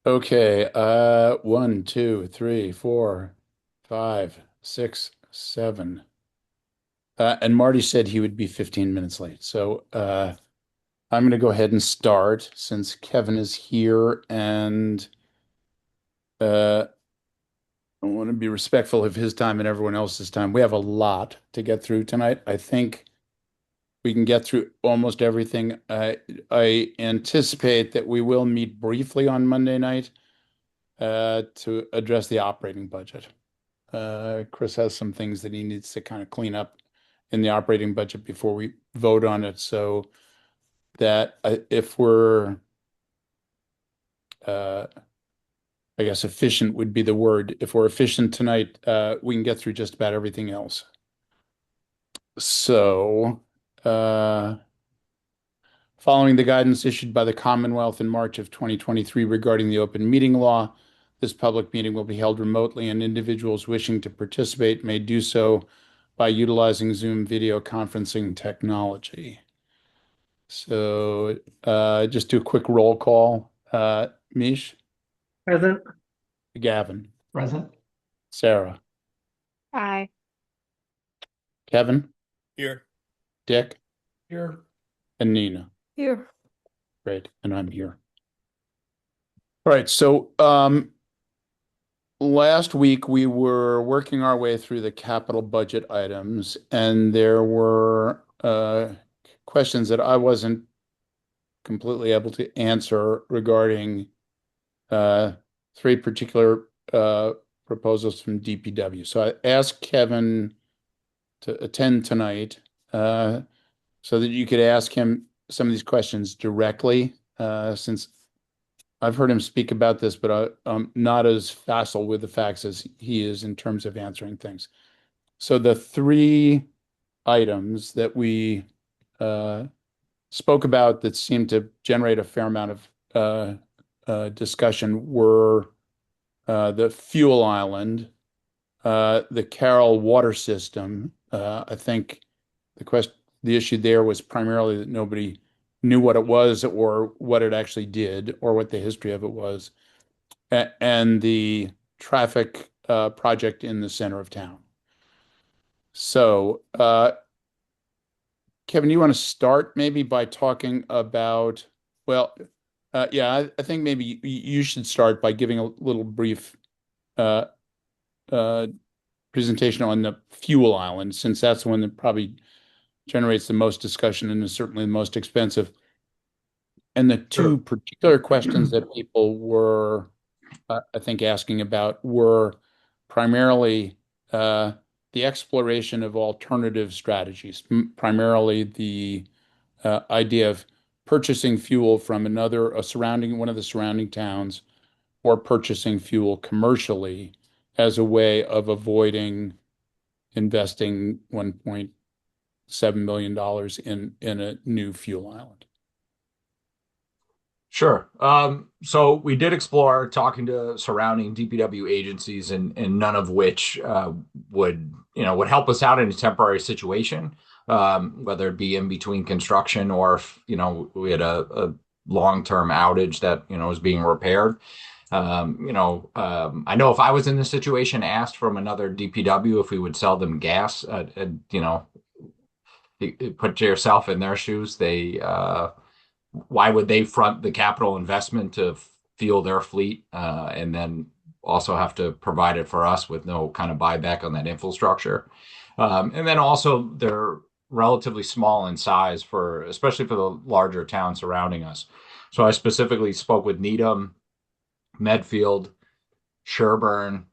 Okay, 1, 2, 3, 4, 5, 6, 7. And Marty said he would be 15 minutes late. So I'm going to go ahead and start since Kevin is here and uh, I want to be respectful of his time and everyone else's time. We have a lot to get through tonight. I think we can get through almost everything. I anticipate that we will meet briefly on Monday night to address the operating budget. Chris has some things that he needs to kind of clean up in the operating budget before we vote on it. So that if we're, uh, I guess efficient would be the word. If we're efficient tonight, we can get through just about everything else. So, following the guidance issued by the Commonwealth in March of 2023 regarding the open meeting law, this public meeting will be held remotely, and individuals wishing to participate may do so by utilizing Zoom video conferencing technology. So just do a quick roll call. Mish, Present. Gavin, Present. Sarah, Aye. Kevin, Here. Dick, Here. and Nina. Here. Great, and I'm here. All right, so last week we were working our way through the capital budget items, and there were questions that I wasn't completely able to answer regarding three particular proposals from DPW. So I asked Kevin to attend tonight so that you could ask him some of these questions directly, since I've heard him speak about this, but I'm not as facile with the facts as he is in terms of answering things. So the three items that we spoke about that seemed to generate a fair amount of discussion were the fuel island, the Carroll water system. I think the issue there was primarily that nobody knew what it was or what it actually did or what the history of it was, and the traffic project in the center of town. So, Kevin, you want to start maybe by talking about, well, yeah, I think maybe you should start by giving a little brief uh, uh, presentation on the fuel island, since that's the one that probably generates the most discussion and is certainly the most expensive. And the two Sure. particular questions that people were, I think, asking about were primarily the exploration of alternative strategies, primarily the idea of purchasing fuel from one of the surrounding towns, or purchasing fuel commercially as a way of avoiding investing $1.7 million in a new fuel island. Sure. So we did explore talking to surrounding DPW agencies, and none of which would help us out in a temporary situation, whether it be in between construction or if, we had a long-term outage that, was being repaired. I know if I was in this situation, asked from another DPW if we would sell them gas, put yourself in their shoes. Why would they front the capital investment to fuel their fleet, and then also have to provide it for us with no kind of buyback on that infrastructure? And then also they're relatively small in size especially for the larger towns surrounding us. So I specifically spoke with Needham, Medfield, Sherburne,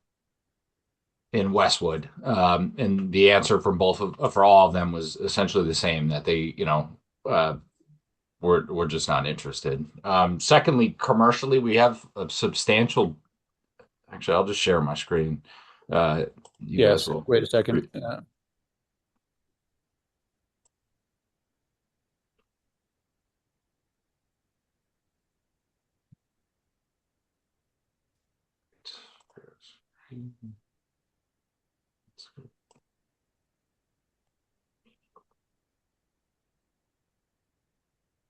in Westwood, and the answer from for all of them was essentially the same, that they, uh, we're just not interested. Secondly, commercially, we have a substantial. Actually, I'll just share my screen. You guys Yes, will. wait a second.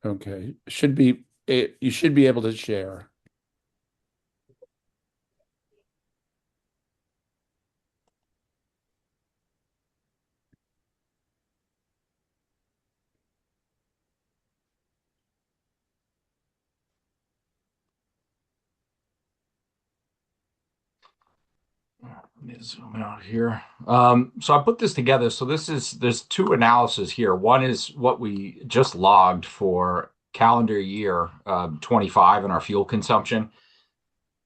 Okay, should be you should be able to share. Let me zoom out here. So I put this together. So there's two analyses here. One is what we just logged for calendar year 25 in our fuel consumption.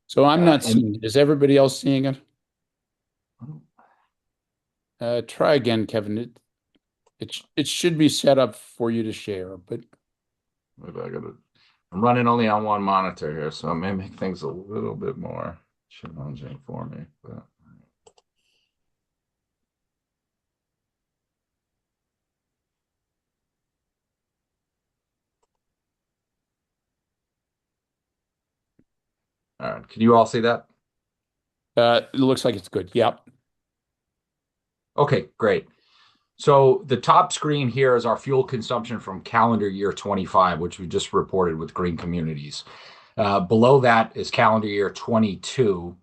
So I'm not And seeing it. Is everybody else seeing it? Try again, Kevin. It should be set up for you to share, but maybe I'm running only on one monitor here, so it may make things a little bit more challenging for me. But all right, can you all see that? it looks like it's good. Yep. Okay, great. So the top screen here is our fuel consumption from calendar year 25, which we just reported with Green Communities. Below that is calendar year 22.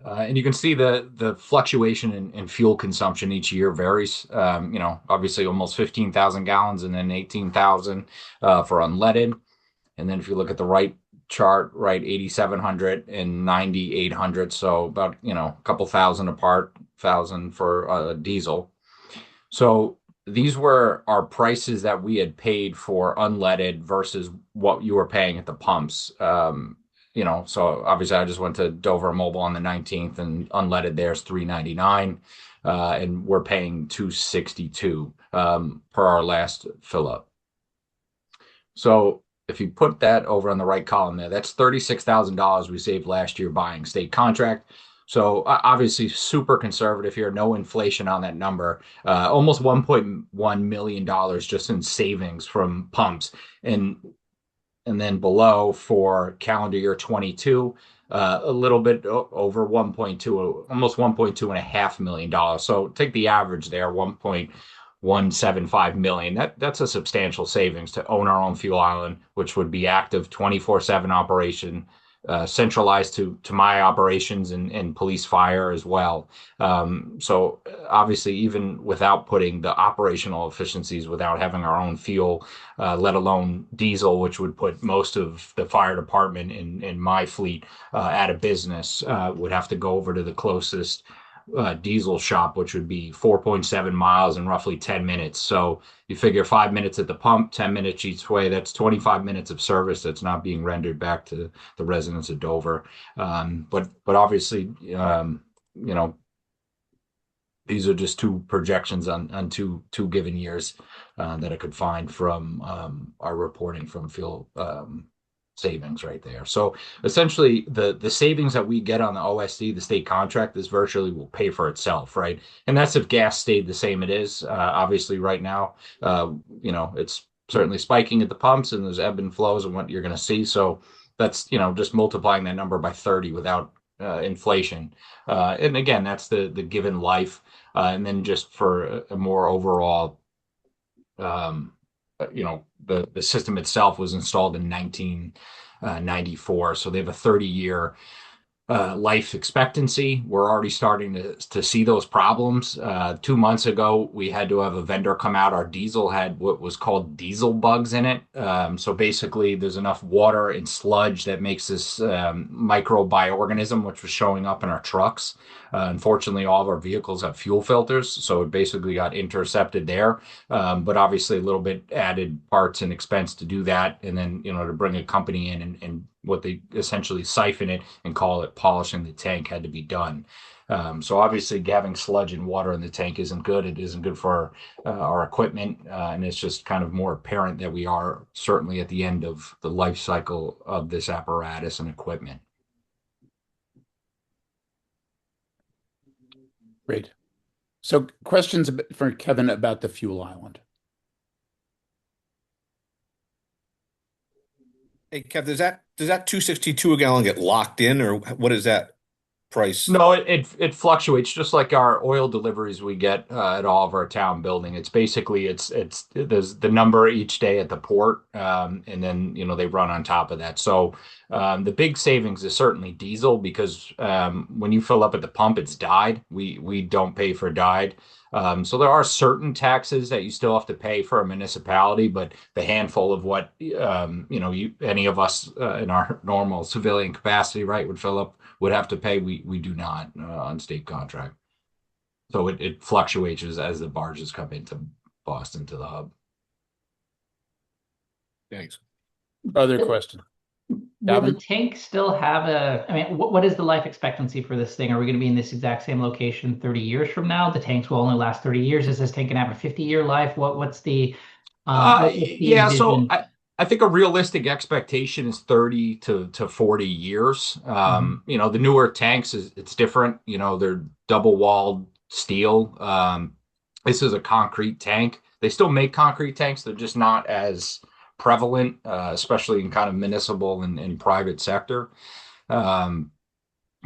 And you can see the fluctuation in fuel consumption each year varies. Obviously almost 15,000 gallons and then 18,000 for unleaded. And then if you look at the right chart, right, 8,700 and 9,800. So about, a couple thousand apart, thousand for diesel. So these were our prices that we had paid for unleaded versus what you were paying at the pumps. So obviously I just went to Dover Mobile on the 19th and unleaded there's 399, and we're paying 262 per our last fill up. So if you put that over on the right column there, that's $36,000 we saved last year buying state contract. So obviously super conservative here, no inflation on that number. Almost $1.1 million just in savings from pumps. And then below for calendar year 22, a little bit over 1.2, almost 1.2 and a half million dollars. So take the average there, 1.175 million. That's a substantial savings to own our own fuel island, which would be active 24/7 operation, centralized to my operations and police fire as well. So obviously, even without putting the operational efficiencies, without having our own fuel, let alone diesel, which would put most of the fire department in my fleet out of business, would have to go over to the closest diesel shop, which would be 4.7 miles in roughly 10 minutes. So you figure 5 minutes at the pump, 10 minutes each way. That's 25 minutes of service that's not being rendered back to the residents of Dover. But obviously, these are just two projections on two given years that I could find from our reporting from fuel savings right there. So essentially, the savings that we get on the OSD, the state contract, this virtually will pay for itself, right? And that's if gas stayed the same it is. Obviously, right now, it's certainly spiking at the pumps, and there's ebb and flows and what you're going to see. So that's just multiplying that number by 30 without inflation. And again, that's the given life. And then just for a more overall, um, the system itself was installed in 1994. So they have a 30-year life expectancy. We're already starting to see those problems. 2 months ago, we had to have a vendor come out. Our diesel had what was called diesel bugs in it. So basically, there's enough water and sludge that makes this microorganism, which was showing up in our trucks. Unfortunately, all of our vehicles have fuel filters, so it basically got intercepted there. But obviously, a little bit added parts and expense to do that, and then to bring a company in and what they essentially siphon it and call it polishing the tank had to be done. So obviously, having sludge and water in the tank isn't good. It isn't good for our equipment, and it's just kind of more apparent that we are certainly at the end of the life cycle of this apparatus and equipment. Great. So questions for Kevin about the fuel island. Hey, Kev, does that 262 a gallon get locked in, or what is that? price? No, it fluctuates just like our oil deliveries we get at all of our town building. It's basically it's there's the number each day at the port, and then they run on top of that. So the big savings is certainly diesel because when you fill up at the pump, it's dyed. We don't pay for dyed. So there are certain taxes that you still have to pay for a municipality, but the handful of what any of us in our normal civilian capacity, right, would have to pay. We do not on state contract. So it fluctuates as the barges come into Boston to the hub. Thanks. Other question. Will the Gavin? tank still have I mean, what is the life expectancy for this thing? Are we going to be in this exact same location 30 years from now? The tanks will only last 30 years. Is this tank going to have a 50-year life? What's what's the Yeah, so envision? I think a realistic expectation is 30 to 40 years. Mhm. The newer tanks it's different. They're double walled steel. This is a concrete tank. They still make concrete tanks. They're just not as prevalent, especially in kind of municipal and private sector. Um,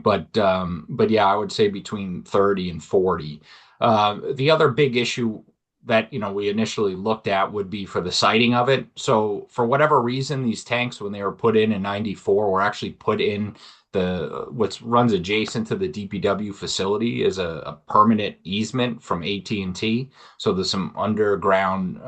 but yeah, I would say between 30 and 40. The other big issue that we initially looked at would be for the siting of it. So for whatever reason, these tanks, when they were put in '94, were actually put in the what runs adjacent to the DPW facility is a permanent easement from AT&T. So there's some underground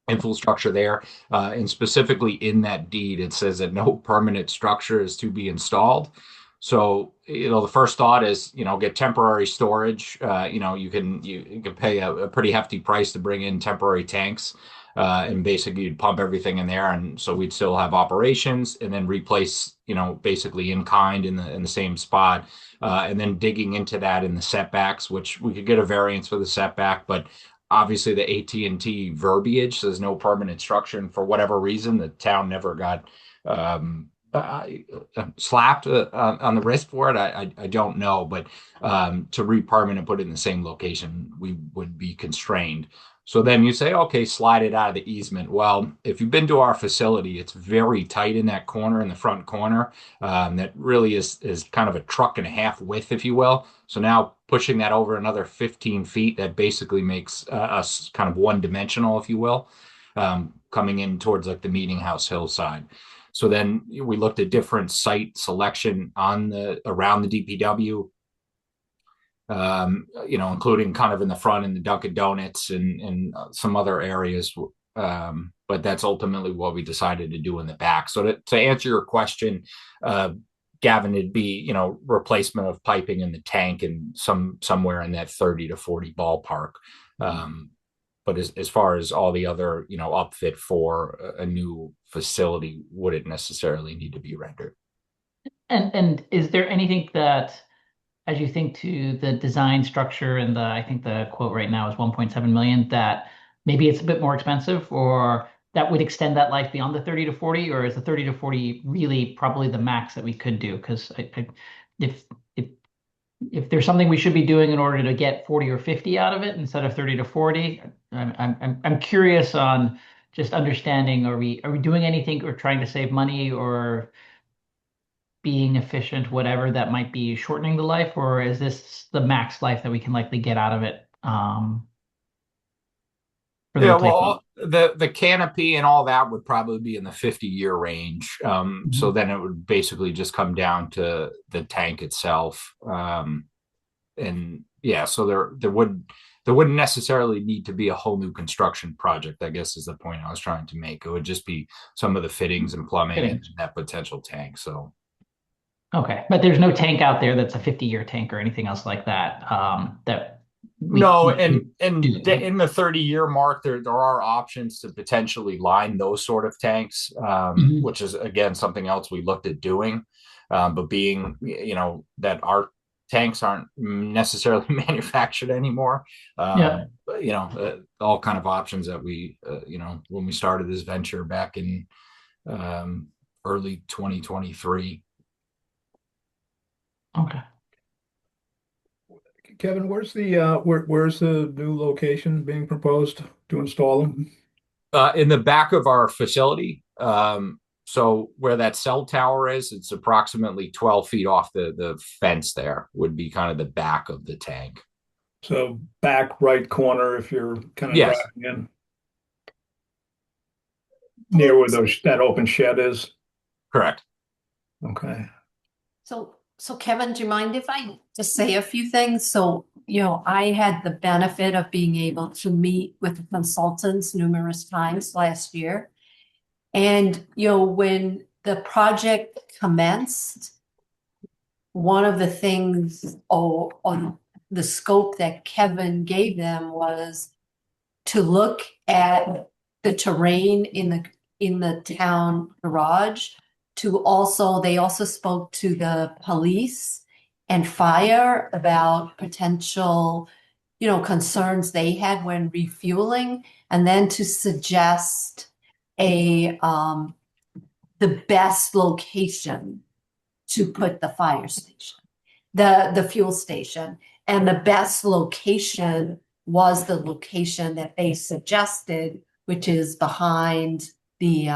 infrastructure there. And specifically in that deed, it says that no permanent structure is to be installed. So, the first thought is, get temporary storage. You can pay a pretty hefty price to bring in temporary tanks. And basically you'd pump everything in there. And so we'd still have operations and then replace, basically in kind in the same spot. And then digging into that in the setbacks, which we could get a variance for the setback, but obviously the AT&T verbiage says no permanent structure, and for whatever reason, the town never got uh, slapped on the wrist for it. I don't know, but to re-permit and put it in the same location, we would be constrained. So then you say, okay, slide it out of the easement. Well, if you've been to our facility, it's very tight in that corner, in the front corner. That really is kind of a truck and a half width, if you will. So now pushing that over another 15 feet, that basically makes us kind of one dimensional, if you will, coming in towards like the Meeting House hillside. So then we looked at different site selection around the DPW, including kind of in the front in the Dunkin' Donuts and some other areas. But that's ultimately what we decided to do in the back. So to answer your question, Gavin, it'd be, replacement of piping in the tank and somewhere in that 30 to 40 ballpark. But as far as all the other, upfit for a new facility wouldn't necessarily need to be rendered. And is there anything that, as you think to the design structure and I think the quote right now is 1.7 million, that maybe it's a bit more expensive or that would extend that life beyond the 30 to 40, or is the 30 to 40 really probably the max that we could do? Because if if if there's something we should be doing in order to get 40 or 50 out of it instead of 30 to 40, I'm curious on just understanding, are we doing anything or trying to save money or being efficient, whatever that might be shortening the life, or is this the max life that we can likely get out of it for the Yeah, replacement? well, the canopy and all that would probably be in the 50-year range. So Mhm. then it would basically just come down to the tank itself. And yeah, so there wouldn't necessarily need to be a whole new construction project, I guess is the point I was trying to make. It would just be some of the fittings and plumbing and Fittings. that potential tank. So Okay, but there's no tank out there that's a 50-year tank or anything else like that that no, we and could and do. in the 30-year mark, there are options to potentially line those sort of tanks, Mhm. which is again something else we looked at doing. But being that our tanks aren't necessarily manufactured anymore, Yeah. all kind of options that we when we started this venture back in um, early 2023. Okay. Kevin, where's the new location being proposed to install them? In the back of our facility. So where that cell tower is, it's approximately 12 feet off the fence there would be kind of the back of the tank. So back right corner if you're kind of Yes, driving in near where that open shed is. correct. Okay. So Kevin, do you mind if I just say a few things? So, I had the benefit of being able to meet with the consultants numerous times last year. And, when the project commenced, one of the things on the scope that Kevin gave them was to look at the terrain in the town garage. They also spoke to the police and fire about potential, concerns they had when refueling, and then to suggest the best location to put the fire station, the fuel station. And the best location was the location that they suggested, which is behind the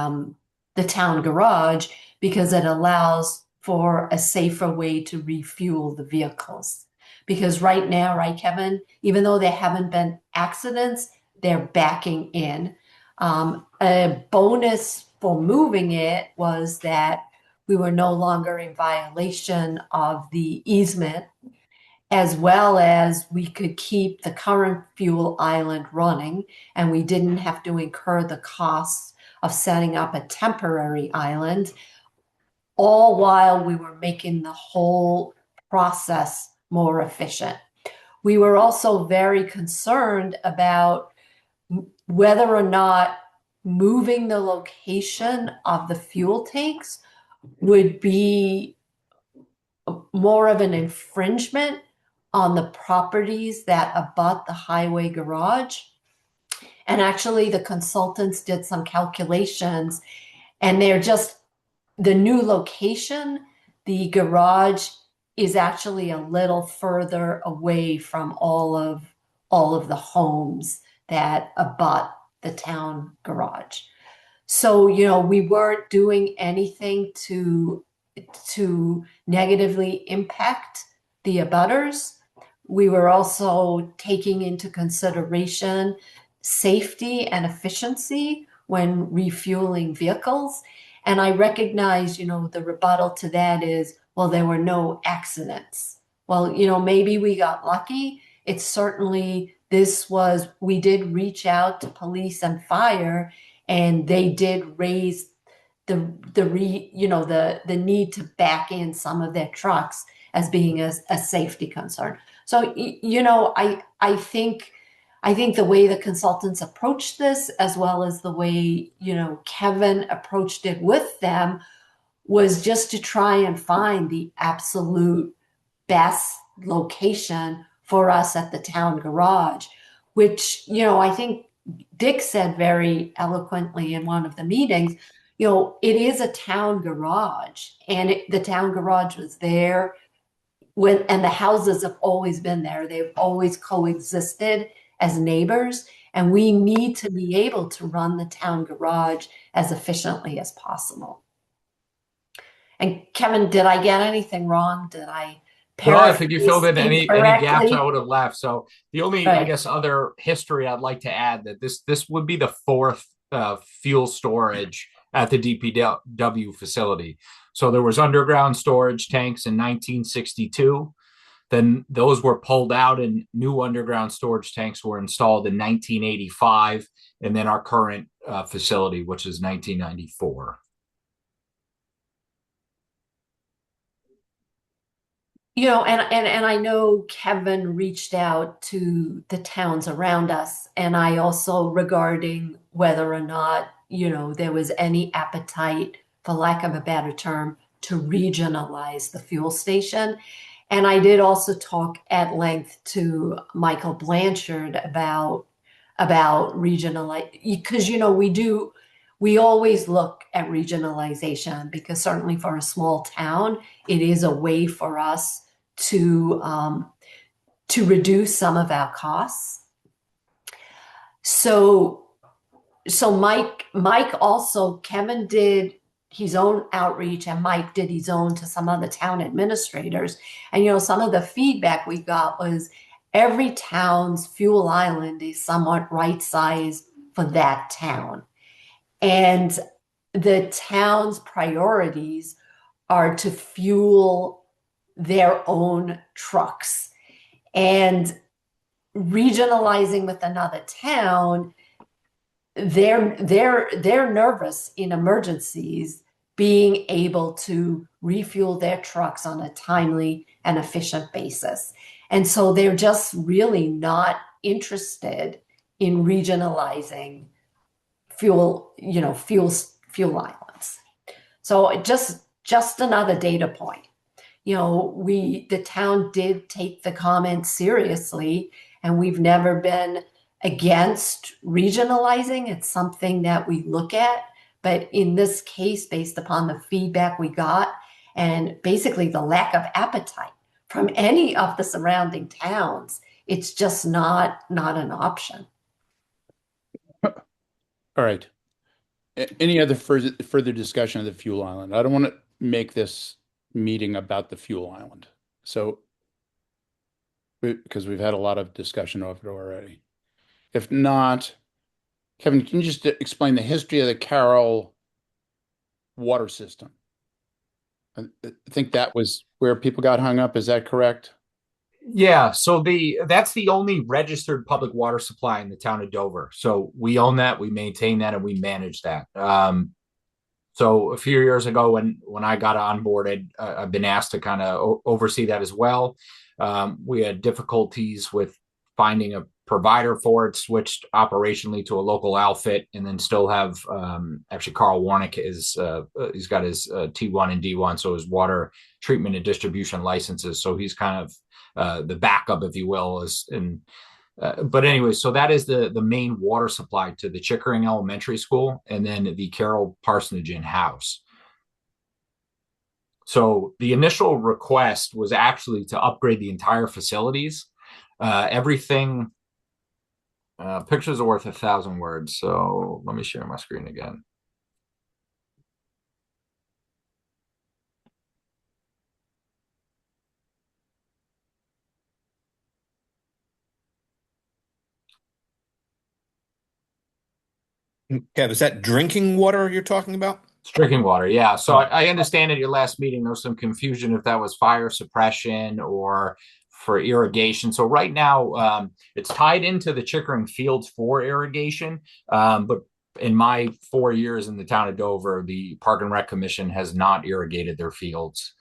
town garage, because it allows for a safer way to refuel the vehicles. Because right now, right, Kevin, even though there haven't been accidents, they're backing in. A bonus for moving it was that we were no longer in violation of the easement, as well as we could keep the current fuel island running, and we didn't have to incur the costs of setting up a temporary island, all while we were making the whole process more efficient. We were also very concerned about whether or not moving the location of the fuel tanks would be more of an infringement on the properties that abut the highway garage. And actually, the consultants did some calculations, and the new location, the garage is actually a little further away from all of the homes that abut the town garage. So, we weren't doing anything to negatively impact the abutters. We were also taking into consideration safety and efficiency when refueling vehicles. And I recognize, the rebuttal to that is, well, there were no accidents. Well, maybe we got lucky. It's certainly, we did reach out to police and fire, and they did raise the need to back in some of their trucks as being a safety concern. So, I think the way the consultants approached this, as well as the way, Kevin approached it with them, was just to try and find the absolute best location for us at the town garage, which, I think Dick said very eloquently in one of the meetings. It is a town garage, and the town garage was there and the houses have always been there. They've always coexisted as neighbors, and we need to be able to run the town garage as efficiently as possible. And Kevin, did I get anything wrong? Did I No, I think you filled in any gaps I incorrectly? would have left. So the only, I Right. guess, other history I'd like to add that this would be the fourth fuel storage at the DPW facility. So there was underground storage tanks in 1962. Then those were pulled out and new underground storage tanks were installed in 1985. And then our current facility, which is 1994. And I know Kevin reached out to the towns around us, and I also regarding whether or not, there was any appetite, for lack of a better term, to regionalize the fuel station. And I did also talk at length to Michael Blanchard about regionalize, because we always look at regionalization, because certainly for a small town, it is a way for us to reduce some of our costs. So Mike also, Kevin did his own outreach, and Mike did his own to some of the town administrators. And, you know, some of the feedback we got was every town's fuel island is somewhat right sized for that town. And the town's priorities are to fuel their own trucks. And regionalizing with another town, they're nervous in emergencies being able to refuel their trucks on a timely and efficient basis. And so they're just really not interested in regionalizing fuel islands. So just another data point. You know, the town did take the comments seriously, and we've never been against regionalizing. It's something that we look at. But in this case, based upon the feedback we got and basically the lack of appetite from any of the surrounding towns, it's just not an option. All right. Any other further discussion of the fuel island? I don't want to make this meeting about the fuel island. So, because we've had a lot of discussion of it already. If not, Kevin, can you just explain the history of the Carroll water system? I think that was where people got hung up. Is that correct? Yeah, so that's the only registered public water supply in the town of Dover. So we own that, we maintain that, and we manage that. So a few years ago, when I got onboarded, I've been asked to kind of oversee that as well. We had difficulties with finding a provider for it, switched operationally to a local outfit, and then still have actually Carl Warnick is he's got his T1 and D1, so his water treatment and distribution licenses. So he's kind of the backup, if you will, but anyway, so that is the main water supply to the Chickering Elementary School and then the Carroll Parsonage in-house. So the initial request was actually to upgrade the entire facilities. Everything, pictures are worth 1,000 words. So let me share my screen again. Kev, is that drinking water you're talking about? It's drinking water, yeah. So I understand at your last meeting there was some confusion if that was fire suppression or for irrigation. So right now it's tied into the Chickering Fields for irrigation. But in my 4 years in the town of Dover, the Park and Rec Commission has not irrigated their fields.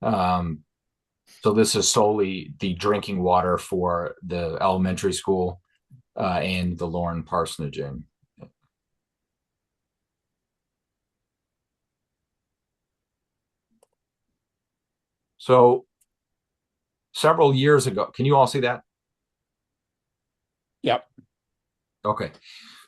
So this is solely the drinking water for the elementary school and the Lauren Parsonage Inn. So several years ago, can you all see that? Yep. Okay.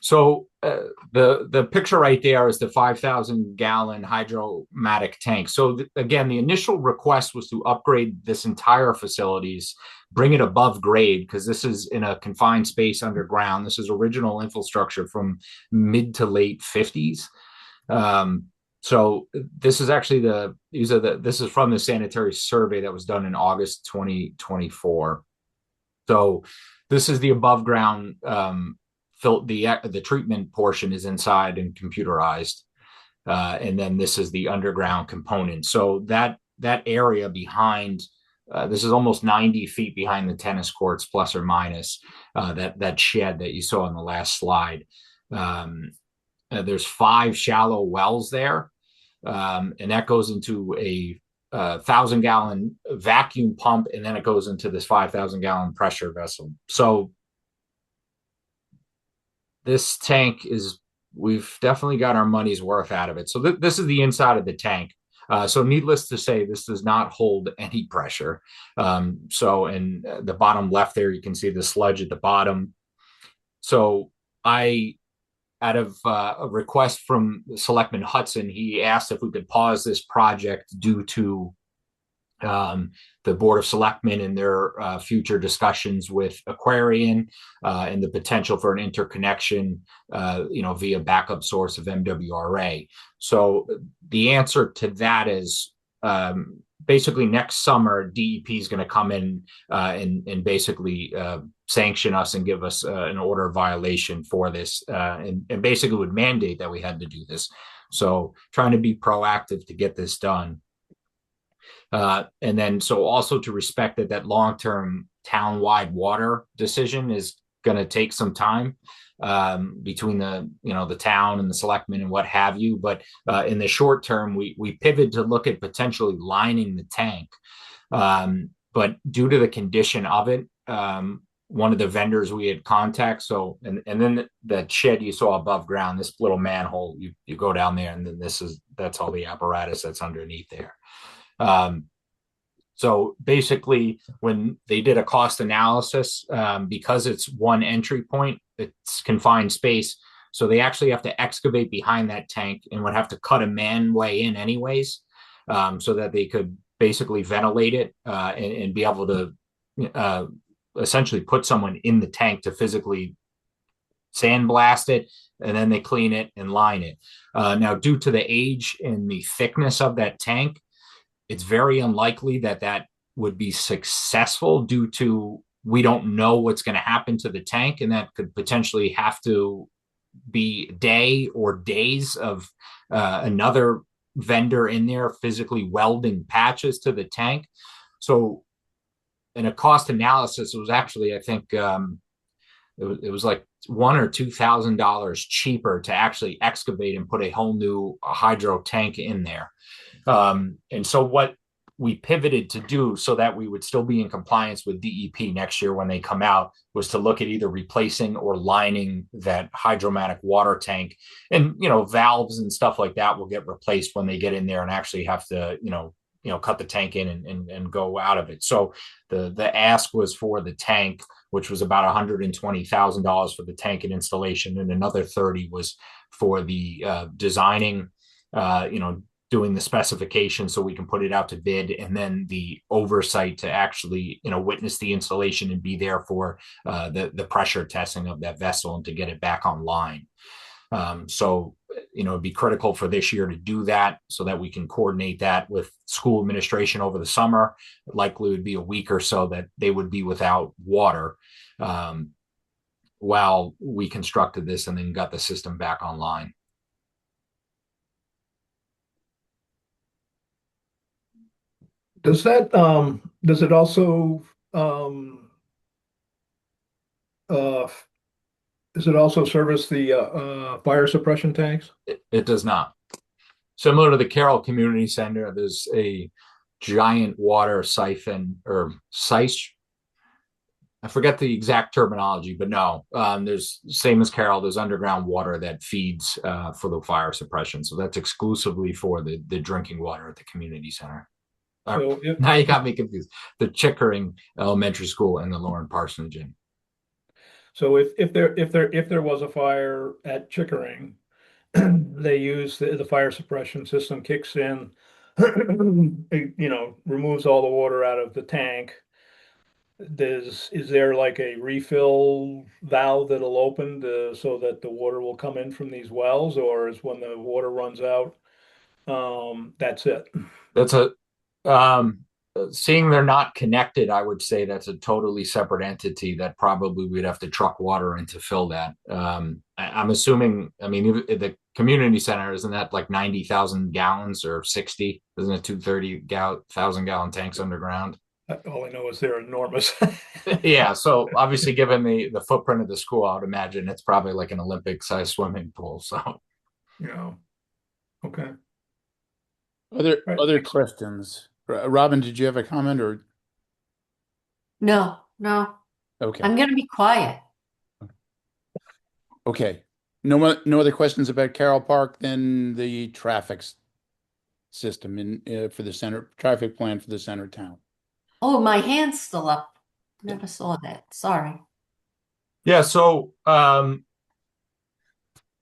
So the picture right there is the 5,000 gallon hydromatic tank. So again, the initial request was to upgrade this entire facilities, bring it above grade, because this is in a confined space underground. This is original infrastructure from mid to late 50s. So this is actually this is from the sanitary survey that was done in August 2024. So this is the above ground the treatment portion is inside and computerized. And then this is the underground component. So that area behind this is almost 90 feet behind the tennis courts, plus or minus that shed that you saw on the last slide. There's 5 shallow wells there. And that goes into a 1,000 gallon vacuum pump, and then it goes into this 5,000 gallon pressure vessel. So this tank we've definitely got our money's worth out of it. So this is the inside of the tank. So needless to say, this does not hold any pressure. So in the bottom left there, you can see the sludge at the bottom. So out of a request from Selectman Hudson, he asked if we could pause this project due to the Board of Selectmen in their future discussions with Aquarian and the potential for an interconnection, via backup source of MWRA. So the answer to that is basically next summer, DEP is going to come in and basically sanction us and give us an order of violation for this, and basically would mandate that we had to do this. So trying to be proactive to get this done. And then so also to respect that long-term town-wide water decision is going to take some time between the town and the selectmen and what have you. But in the short term, we pivot to look at potentially lining the tank. But due to the condition of it, one of the vendors we had contact. So, and then that shed you saw above ground, this little manhole, you go down there, and then that's all the apparatus that's underneath there. So basically, when they did a cost analysis, because it's one entry point, it's confined space. So they actually have to excavate behind that tank and would have to cut a manway in anyways, so that they could basically ventilate it and be able to essentially put someone in the tank to physically sandblast it, and then they clean it and line it. Now, due to the age and the thickness of that tank, it's very unlikely that would be successful due to we don't know what's going to happen to the tank, and that could potentially have to be a day or days of another vendor in there physically welding patches to the tank. So in a cost analysis, it was actually, I think, it was like $1,000 or $2,000 cheaper to actually excavate and put a whole new hydro tank in there. And so what we pivoted to do so that we would still be in compliance with DEP next year when they come out was to look at either replacing or lining that hydromatic water tank. And, valves and stuff like that will get replaced when they get in there and actually have to, cut the tank in and go out of it. So the ask was for the tank, which was about $120,000 for the tank and installation, and another 30 was for the designing, doing the specification so we can put it out to bid, and then the oversight to actually, witness the installation and be there for the pressure testing of that vessel and to get it back online. So, it'd be critical for this year to do that so that we can coordinate that with school administration over the summer. It likely would be a week or so that they would be without water while we constructed this and then got the system back online. Does that, does it also, does it also service the fire suppression tanks? It does not. Similar to the Carroll Community Center, there's a giant water siphon or sice. I forget the exact terminology, but no, there's same as Carroll. There's underground water that feeds for the fire suppression. So that's exclusively for the drinking water at the community center. So Now you got me confused. The Chickering Elementary School and the Lauren Parsonage Inn. So if there was a fire at Chickering, they use the fire suppression system kicks in, removes all the water out of the tank. Is there like a refill valve that'll open so that the water will come in from these wells, or is when the water runs out, that's it? That's seeing they're not connected, I would say that's a totally separate entity that probably we'd have to truck water in to fill that. I'm assuming, the community center, isn't that like 90,000 gallons or 60? Isn't it 230,000 gallon tanks underground? All I know is they're enormous. Yeah, so obviously given the footprint of the school, I would imagine it's probably like an Olympic sized swimming pool. So Okay. Other questions? Robin, did you have a comment or? No. Okay. I'm gonna be quiet. Okay. No other questions about Carroll Park, then the traffic system for the center, traffic plan for the center town. Oh, my hand's still up. Never saw that. Sorry. Yeah, so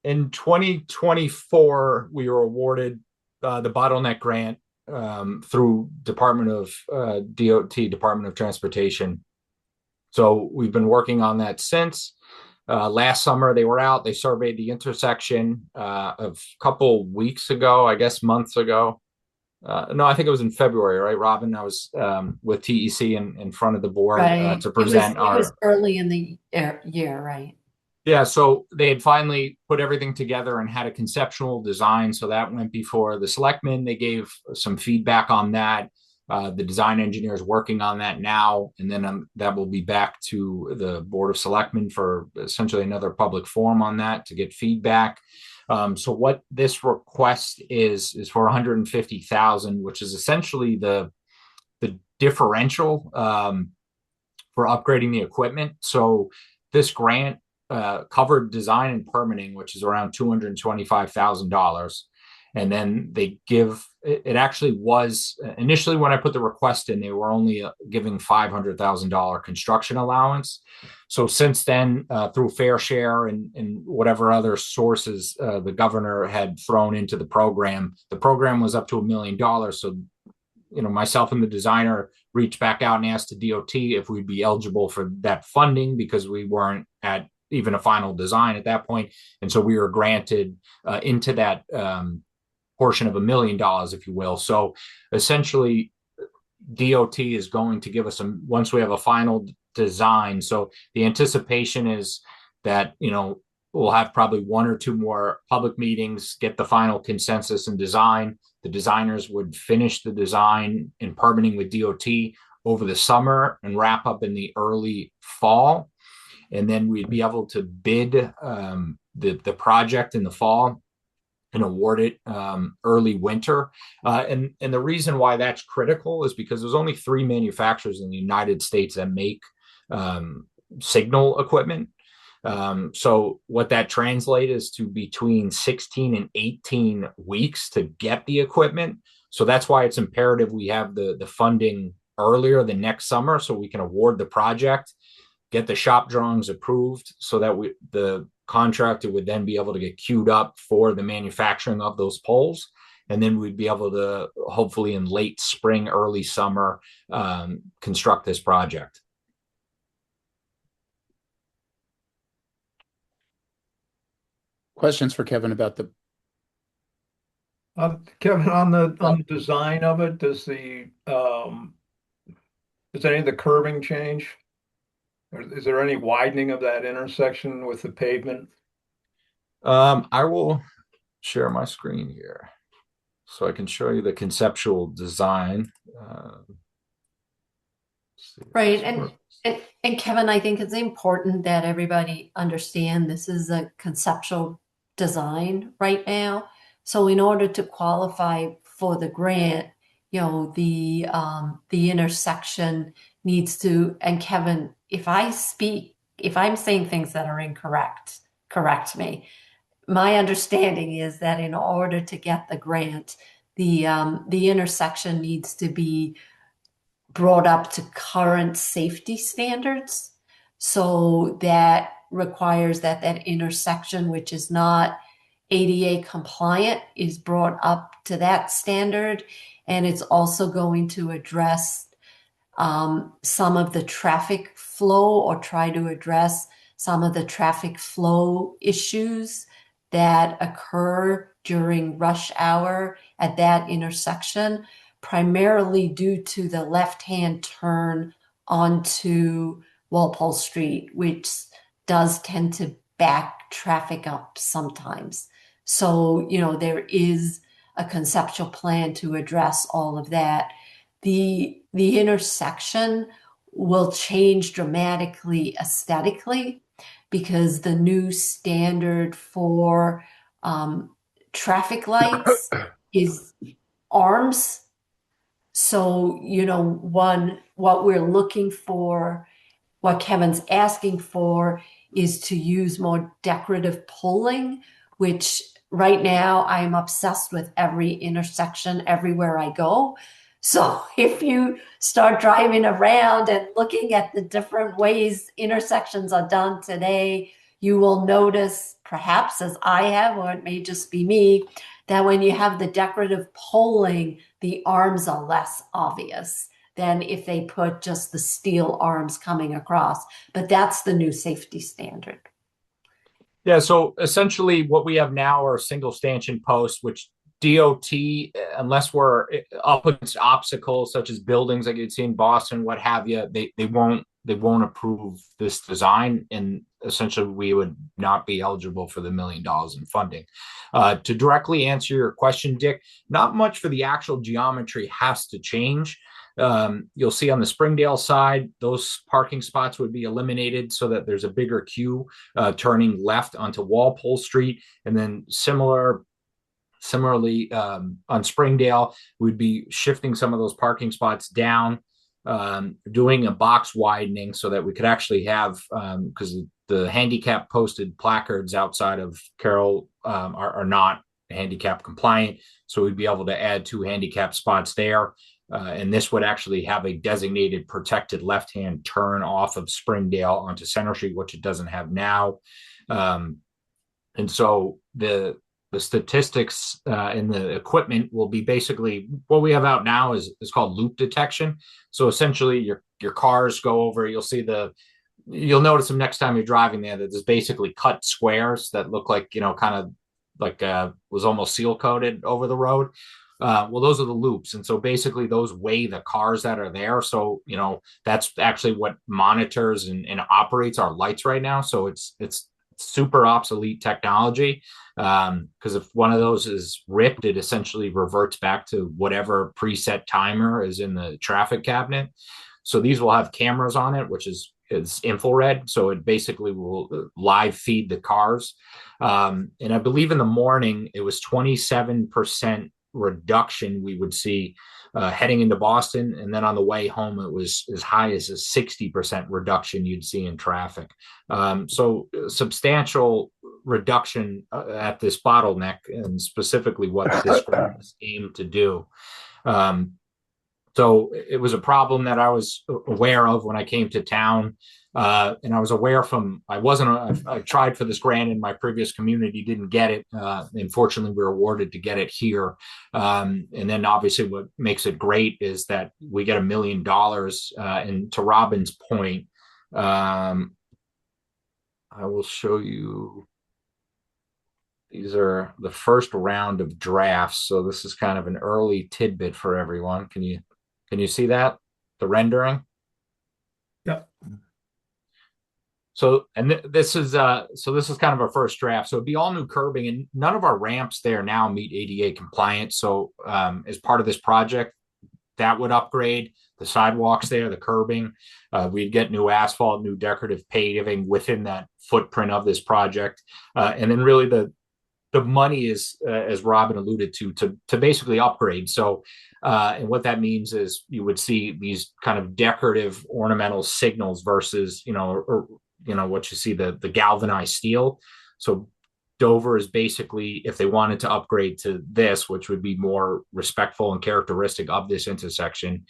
in 2024, we were awarded the bottleneck grant through Department of DOT, Department of Transportation. So we've been working on that since. Last summer, they were out. They surveyed the intersection a couple weeks ago, I guess months ago. No, I think it was in February, right, Robin? I was with TEC in front of the board Right. to present It was early in the year, right? Yeah, so they had finally put everything together and had a conceptual design. So that went before the selectmen. They gave some feedback on that. The design engineer is working on that now, and then that will be back to the Board of Selectmen for essentially another public forum on that to get feedback. So what this request is for 150,000, which is essentially the differential for upgrading the equipment. So this grant covered design and permitting, which is around $225,000. And then they give it actually was initially when I put the request in, they were only giving $500,000 construction allowance. So since then, through fair share and whatever other sources the governor had thrown into the program was up to $1 million. So, myself and the designer reached back out and asked the DOT if we'd be eligible for that funding because we weren't at even a final design at that point. And so we were granted into that portion of $1 million, if you will. So essentially, DOT is going to give us once we have a final design. So the anticipation is that, we'll have probably one or two more public meetings, get the final consensus and design. The designers would finish the design and permitting with DOT over the summer and wrap up in the early fall. And then we'd be able to bid the project in the fall and award it early winter. And the reason why that's critical is because there's only 3 manufacturers in the United States that make signal equipment. So what that translates is to between 16 and 18 weeks to get the equipment. So that's why it's imperative we have the funding earlier than next summer so we can award the project, get the shop drawings approved so that the contractor would then be able to get queued up for the manufacturing of those poles. And then we'd be able to hopefully in late spring, early summer, construct this project. Questions for Kevin about the Kevin, on the design of it, does any of the curbing change? Or is there any widening of that intersection with the pavement? I will share my screen here so I can show you the conceptual design. Right. And Kevin, I think it's important that everybody understand this is a conceptual design right now. So in order to qualify for the grant, the intersection needs to, and Kevin, if I'm saying things that are incorrect, correct me. My understanding is that in order to get the grant, the intersection needs to be brought up to current safety standards. So that requires that intersection, which is not ADA compliant, is brought up to that standard. And it's also going to address some of the traffic flow or try to address some of the traffic flow issues that occur during rush hour at that intersection, primarily due to the left-hand turn onto Walpole Street, which does tend to back traffic up sometimes. So, there is a conceptual plan to address all of that. The intersection will change dramatically aesthetically because the new standard for traffic lights is arms. So, what we're looking for, what Kevin's asking for is to use more decorative pulling, which right now I'm obsessed with every intersection everywhere I go. So if you start driving around and looking at the different ways intersections are done today, you will notice, perhaps as I have, or it may just be me, that when you have the decorative poling, the arms are less obvious than if they put just the steel arms coming across. But that's the new safety standard. Yeah, so essentially what we have now are single stanchion posts, which DOT, unless we're up against obstacles such as buildings like you'd see in Boston, what have you, they won't approve this design, and essentially we would not be eligible for the $1 million in funding. To directly answer your question, Dick, not much for the actual geometry has to change. You'll see on the Springdale side, those parking spots would be eliminated so that there's a bigger queue turning left onto Walpole Street. And then similarly, on Springdale, we'd be shifting some of those parking spots down, doing a box widening so that we could actually have, because the handicap posted placards outside of Carroll are not handicap compliant. So we'd be able to add 2 handicap spots there. And this would actually have a designated protected left-hand turn off of Springdale onto Center Street, which it doesn't have now. And so the statistics in the equipment will be basically what we have out now is called loop detection. So essentially your cars go over, you'll notice them next time you're driving there that there's basically cut squares that look like, kind of like was almost seal coated over the road. Well, those are the loops. And so basically those weigh the cars that are there. So, that's actually what monitors and operates our lights right now. So it's super obsolete technology. Because if one of those is ripped, it essentially reverts back to whatever preset timer is in the traffic cabinet. So these will have cameras on it, which is infrared. So it basically will live feed the cars. And I believe in the morning, it was 27% reduction we would see heading into Boston. And then on the way home, it was as high as a 60% reduction you'd see in traffic. So substantial reduction at this bottleneck, and specifically what this grant is aimed to do. So it was a problem that I was aware of when I came to town. And I was aware I tried for this grant in my previous community, didn't get it. Unfortunately, we were awarded to get it here. And then obviously what makes it great is that we get $1 million. And to Robin's point, I will show you. These are the first round of drafts. So this is kind of an early tidbit for everyone. Can you see that? The rendering? Yeah. So, and this is kind of our first draft. So it'd be all new curbing, and none of our ramps there now meet ADA compliance. So as part of this project, that would upgrade the sidewalks there, the curbing. We'd get new asphalt, new decorative paving within that footprint of this project. And then really the money is, as Robin alluded to basically upgrade. So, and what that means is you would see these kind of decorative ornamental signals versus, what you see, the galvanized steel. So Dover is basically, if they wanted to upgrade to this, which would be more respectful and characteristic of this intersection,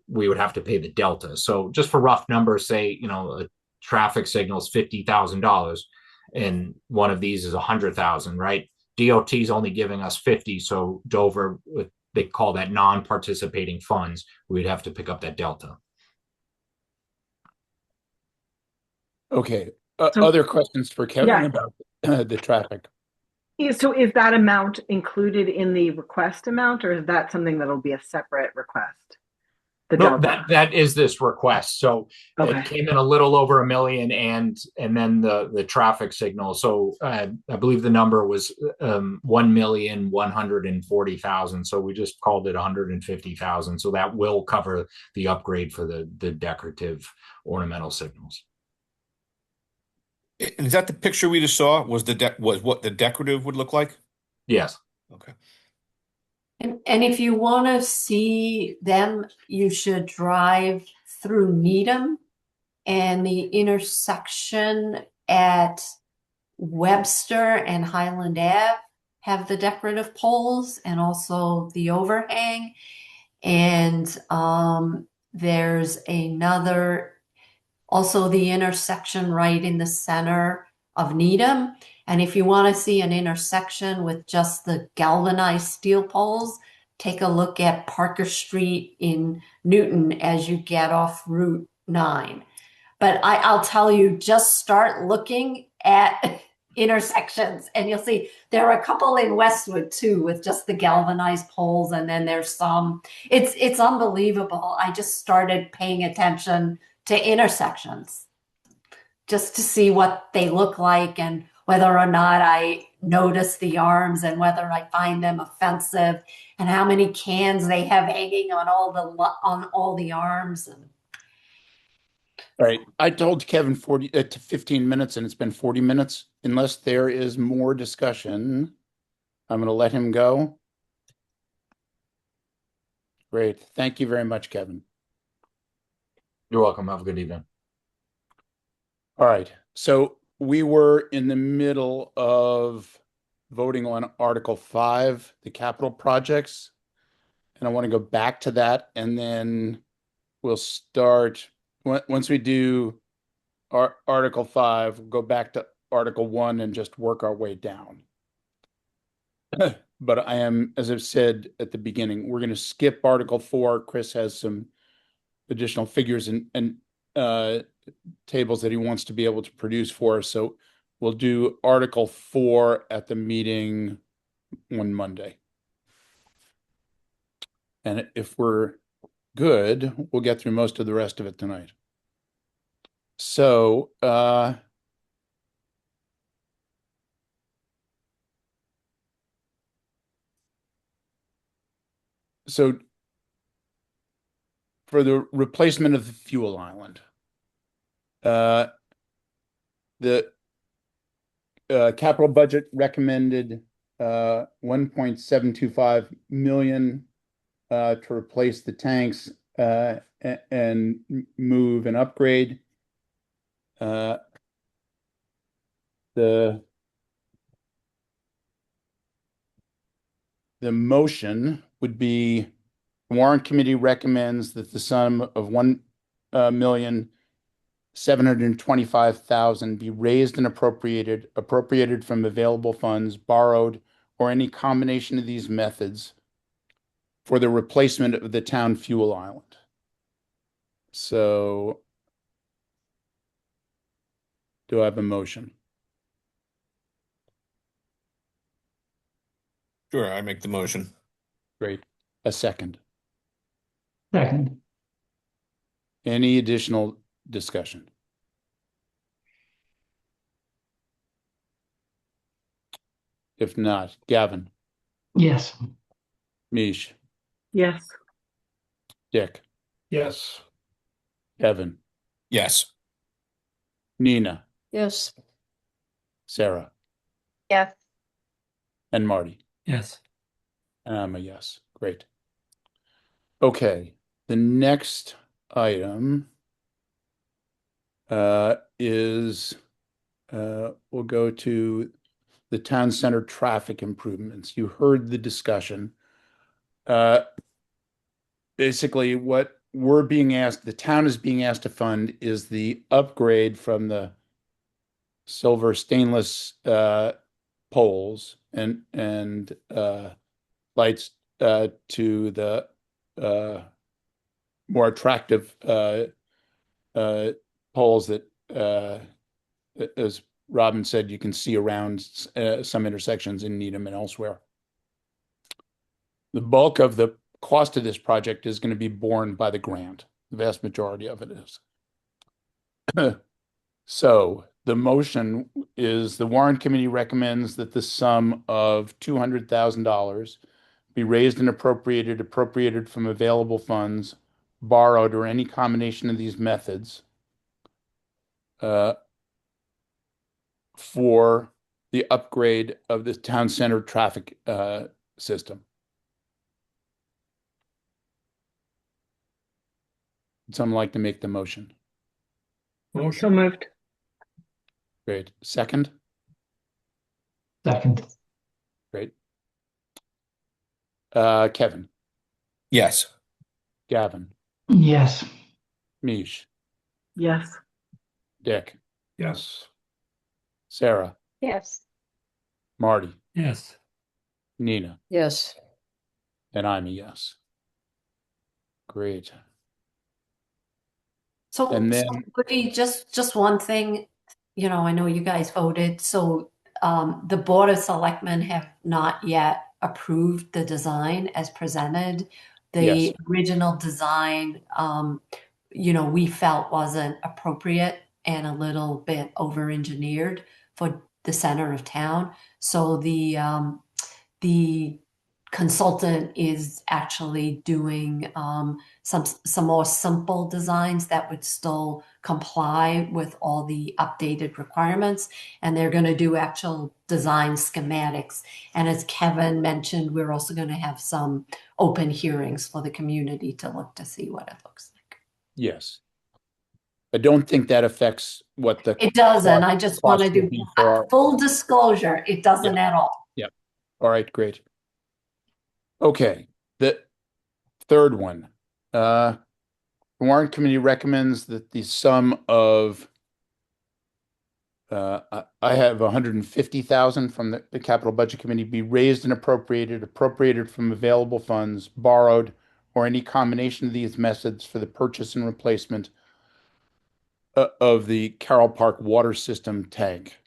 we would have to pay the delta. So just for rough numbers, say, a traffic signal is $50,000. And one of these is 100,000, right? DOT is only giving us 50. So Dover, they call that non-participating funds. We'd have to pick up that delta. Okay. So- Other questions for Kevin Yeah. about the traffic? So is that amount included in the request amount, or is that something that'll be a separate request? The No, delta. that is this request. So Okay. it came in a little over $1 million, and then the traffic signal. So I believe the number was 1,140,000. So we just called it 150,000. So that will cover the upgrade for the decorative ornamental signals. And is that the picture we just saw? Was what the decorative would look like? Yes. Okay. And if you want to see them, you should drive through Needham and the intersection at Webster and Highland Ave have the decorative poles and also the overhang. And there's another, also the intersection right in the center of Needham. And if you want to see an intersection with just the galvanized steel poles, take a look at Parker Street in Newton as you get off Route 9. But I'll tell you, just start looking at intersections and you'll see there are a couple in Westwood too with just the galvanized poles, and then there's some. It's unbelievable. I just started paying attention to intersections just to see what they look like and whether or not I notice the arms and whether I find them offensive and how many cans they have hanging on all the arms. And All right. I told Kevin 40 to 15 minutes and it's been 40 minutes. Unless there is more discussion, I'm going to let him go. Great. Thank you very much, Kevin. You're welcome. Have a good evening. All right. So we were in the middle of voting on Article 5, the capital projects. And I want to go back to that, and then we'll start once we do Article 5, we'll go back to Article 1 and just work our way down. But I am, as I've said at the beginning, we're going to skip Article 4. Chris has some additional figures and tables that he wants to be able to produce for us. So we'll do Article 4 at the meeting on Monday. And if we're good, we'll get through most of the rest of it tonight. So, for the replacement of the fuel island, the capital budget recommended 1.725 million to replace the tanks and move and upgrade. The motion would be the Warrant Committee recommends that the sum of 1,725,000 be raised and appropriated from available funds, borrowed, or any combination of these methods for the replacement of the town fuel island. So, do I have a motion? Sure, I make the motion. Great. A second. Second. Any additional discussion? If not, Gavin, Yes. Mish, Yes. Dick, Yes. Kevin, Yes. Nina, yes. Sarah, Yes. and Marty. Yes. And I'm a yes. Great. Okay. The next item is we'll go to the town center traffic improvements. You heard the discussion. Basically, what we're being asked, the town is being asked to fund is the upgrade from the silver stainless poles and lights to the more attractive poles that, as Robin said, you can see around some intersections in Needham and elsewhere. The bulk of the cost of this project is going to be borne by the grant. The vast majority of it is. So the motion is the Warrant Committee recommends that the sum of $200,000 be raised and appropriated from available funds, borrowed, or any combination of these methods for the upgrade of the town center traffic system. Would someone like to make the motion? So moved. Great. Second? Second. Great. Kevin, Yes. Gavin, Yes. Mish, Yes. Dick, Yes. Sarah, Yes. Marty, Yes. Nina, Yes. and I'm a yes. Great. So, And so then, Woody, just one thing, I know you guys voted, so the Board of Selectmen have not yet approved the design as presented. yes, The original design, we felt wasn't appropriate and a little bit over-engineered for the center of town. So the consultant is actually doing some more simple designs that would still comply with all the updated requirements, and they're going to do actual design schematics. And as Kevin mentioned, we're also going to have some open hearings for the community to look to see what it looks like. yes. I don't think that affects what the It doesn't. cost I just want to would do be for our. full disclosure. It doesn't at all. Yeah. All right, great. Okay, the third one. The Warrant Committee recommends that the sum of I have 150,000 from the Capital Budget Committee be raised and appropriated from available funds, borrowed, or any combination of these methods for the purchase and replacement of the Carroll Park water system tank.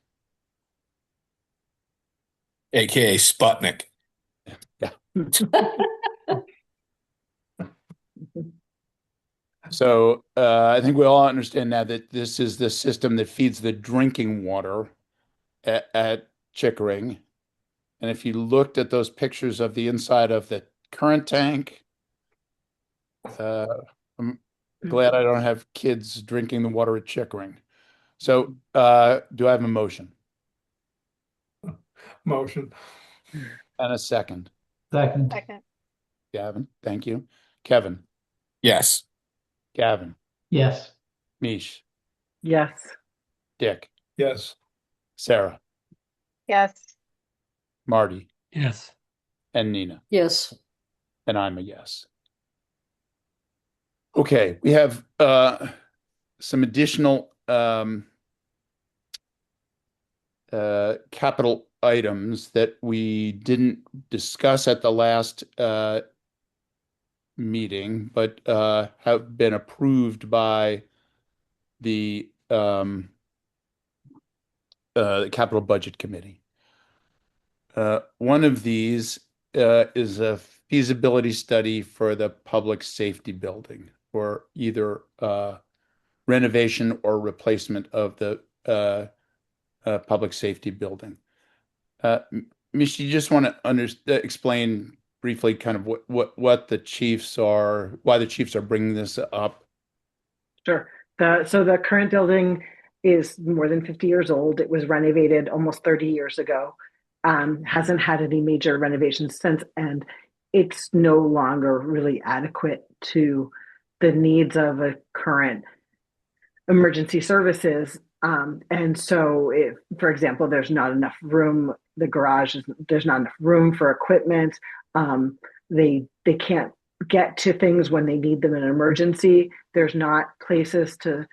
AKA Sputnik. So I think we all understand now that this is the system that feeds the drinking water at Chickering. And if you looked at those pictures of the inside of the current tank, I'm glad I don't have kids drinking the water at Chickering. So do I have a motion Motion. and a second? Second. Second. Gavin, thank you. Kevin, Yes. Gavin, Yes. Mish, Yes. Dick, Yes. Sarah, Yes. Marty, Yes. and Nina. Yes. And I'm a yes. Okay, we have some additional capital items that we didn't discuss at the last meeting, but have been approved by the Capital Budget Committee. One of these is a feasibility study for the public safety building, for either renovation or replacement of the public safety building. Mish, you just want to explain briefly kind of what the chiefs are, why the chiefs are bringing this up? Sure. So the current building is more than 50 years old. It was renovated almost 30 years ago. Hasn't had any major renovations since, and it's no longer really adequate to the needs of a current emergency services. And so, if, for example, there's not enough room, the garage there's not enough room for equipment. They can't get to things when they need them in an emergency. There's not places to.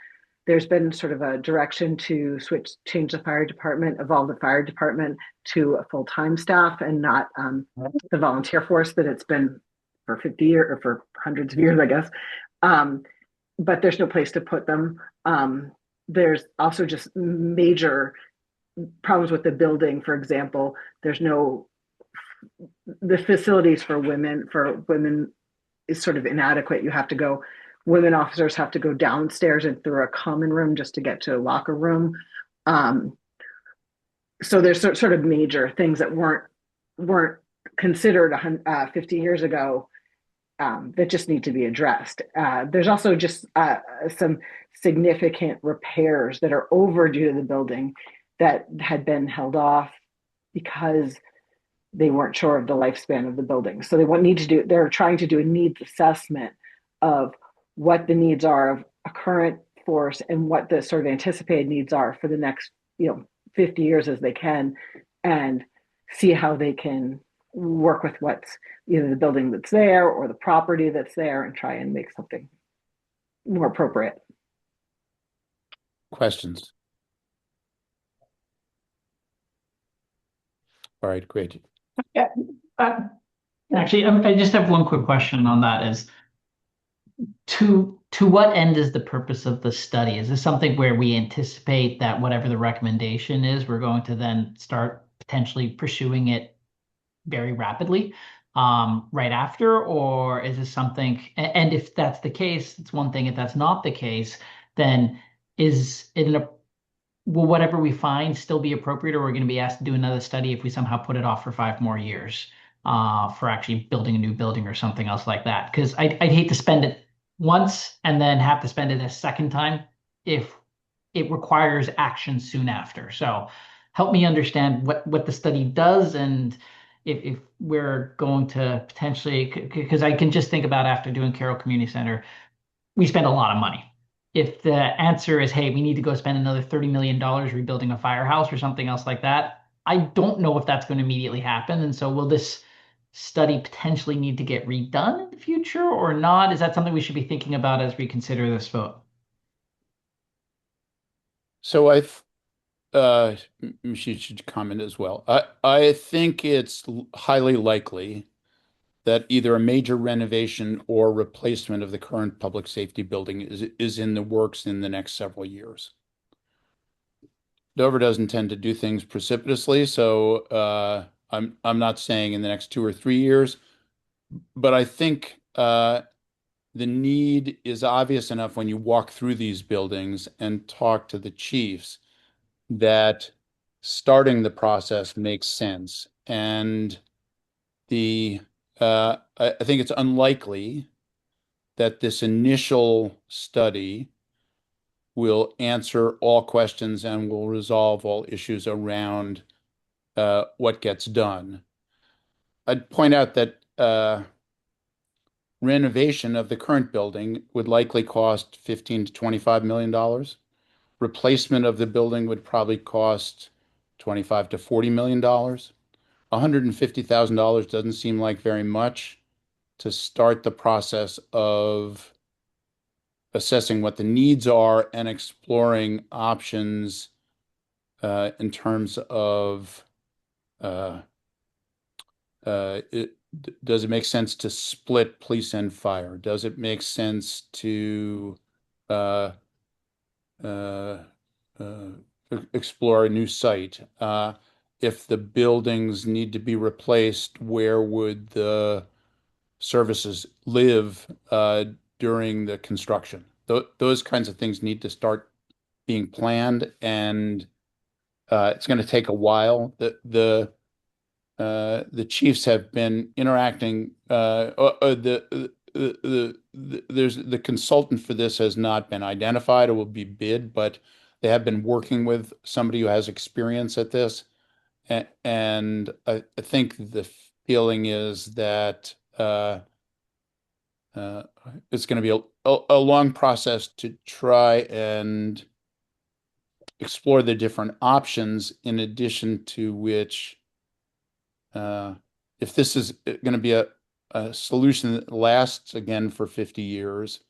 There's been sort of a direction to change the fire department, evolve the fire department to a full-time staff and not the volunteer force that it's been for 50 years or for hundreds of years, I guess. But there's no place to put them. There's also just major problems with the building. For example, the facilities for women is sort of inadequate. Women officers have to go downstairs and through a common room just to get to a locker room. So there's sort of major things that weren't considered 50 years ago that just need to be addressed. There's also just some significant repairs that are overdue to the building that had been held off because they weren't sure of the lifespan of the building. So they're trying to do a needs assessment of what the needs are of a current force and what the sort of anticipated needs are for the next 50 years as they can, and see how they can work with what's either the building that's there or the property that's there and try and make something more appropriate. Questions? All right, great. Yeah. Uh, Actually, I just have one quick question on that is to what end is the purpose of the study? Is this something where we anticipate that whatever the recommendation is, we're going to then start potentially pursuing it very rapidly right after? Or is this something, and if that's the case, it's one thing. If that's not the case, then is it will whatever we find still be appropriate, or we're going to be asked to do another study if we somehow put it off for 5 more years for actually building a new building or something else like that? Because I'd hate to spend it once and then have to spend it a second time if it requires action soon after. So help me understand what the study does and if we're going to potentially, because I can just think about after doing Carroll Community Center, we spend a lot of money. If the answer is, hey, we need to go spend another $30 million rebuilding a firehouse or something else like that, I don't know if that's going to immediately happen. And so will this study potentially need to get redone in the future or not? Is that something we should be thinking about as we consider this vote? So she should comment as well. I think it's highly likely that either a major renovation or replacement of the current public safety building is in the works in the next several years. Dover doesn't tend to do things precipitously, so I'm not saying in the next 2 or 3 years, but I think the need is obvious enough when you walk through these buildings and talk to the chiefs that starting the process makes sense. And I think it's unlikely that this initial study will answer all questions and will resolve all issues around what gets done. I'd point out that renovation of the current building would likely cost $15 to $25 million. Replacement of the building would probably cost $25 to $40 million. $150,000 doesn't seem like very much to start the process of assessing what the needs are and exploring options in terms of uh, does it make sense to split police and fire? Does it make sense to uh, uh, uh, explore a new site? If the buildings need to be replaced, where would the services live during the construction? Those kinds of things need to start being planned, and it's going to take a while. The chiefs have been interacting. There's the consultant for this has not been identified. It will be bid, but they have been working with somebody who has experience at this, and I think the feeling is that uh, it's going to be a long process to try and explore the different options, in addition to which, if this is going to be a solution that lasts again for 50 years,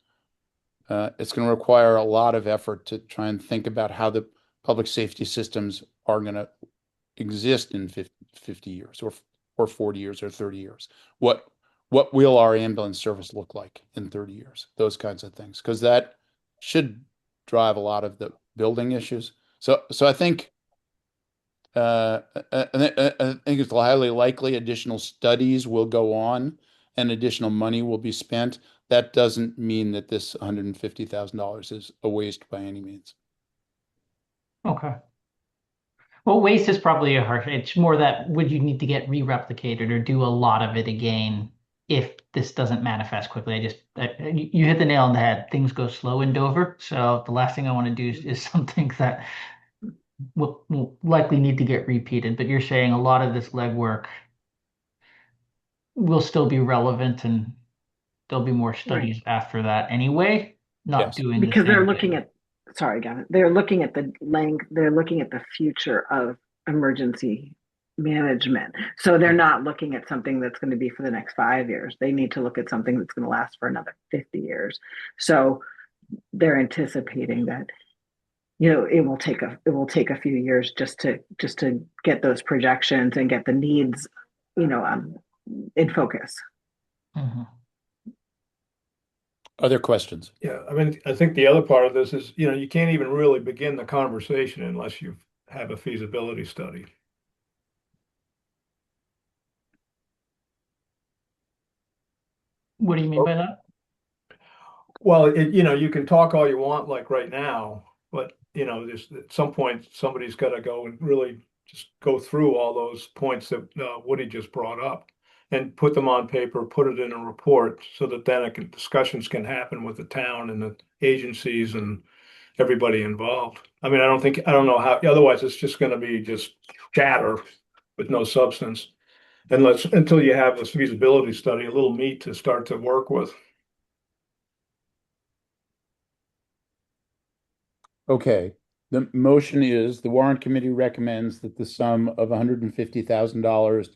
it's going to require a lot of effort to try and think about how the public safety systems are going to exist in 50 years or 40 years or 30 years. What will our ambulance service look like in 30 years? Those kinds of things, because that should drive a lot of the building issues. So I think I think it's highly likely additional studies will go on and additional money will be spent. That doesn't mean that this $150,000 is a waste by any means. Okay. Well, waste is probably a harsh. It's more that would you need to get re-replicated or do a lot of it again if this doesn't manifest quickly? You hit the nail on the head. Things go slow in Dover, so the last thing I want to do is something that will likely need to get repeated. But you're saying a lot of this legwork will still be relevant, and there'll be more Right. studies after that anyway. Not Yes. doing the Because they're same looking thing. at, sorry, Gavin, they're looking at the length, they're looking at the future of emergency management. So they're not looking at something that's going to be for the next 5 years. They need to look at something that's going to last for another 50 years. So they're anticipating that it will take a few years just to get those projections and get the needs, in focus. Mhm. Other questions? Yeah, I mean, I think the other part of this is, you can't even really begin the conversation unless you have a feasibility study. What do you mean by that? Well, you can talk all you want like right now, but there's at some point somebody's got to go and really just go through all those points that Woody just brought up and put them on paper, put it in a report so that then discussions can happen with the town and the agencies and everybody involved. I mean, I don't know how, otherwise it's just going to be just chatter with no substance until you have this feasibility study, a little meat to start to work with. Okay, the motion is the warrant committee recommends that the sum of $150,000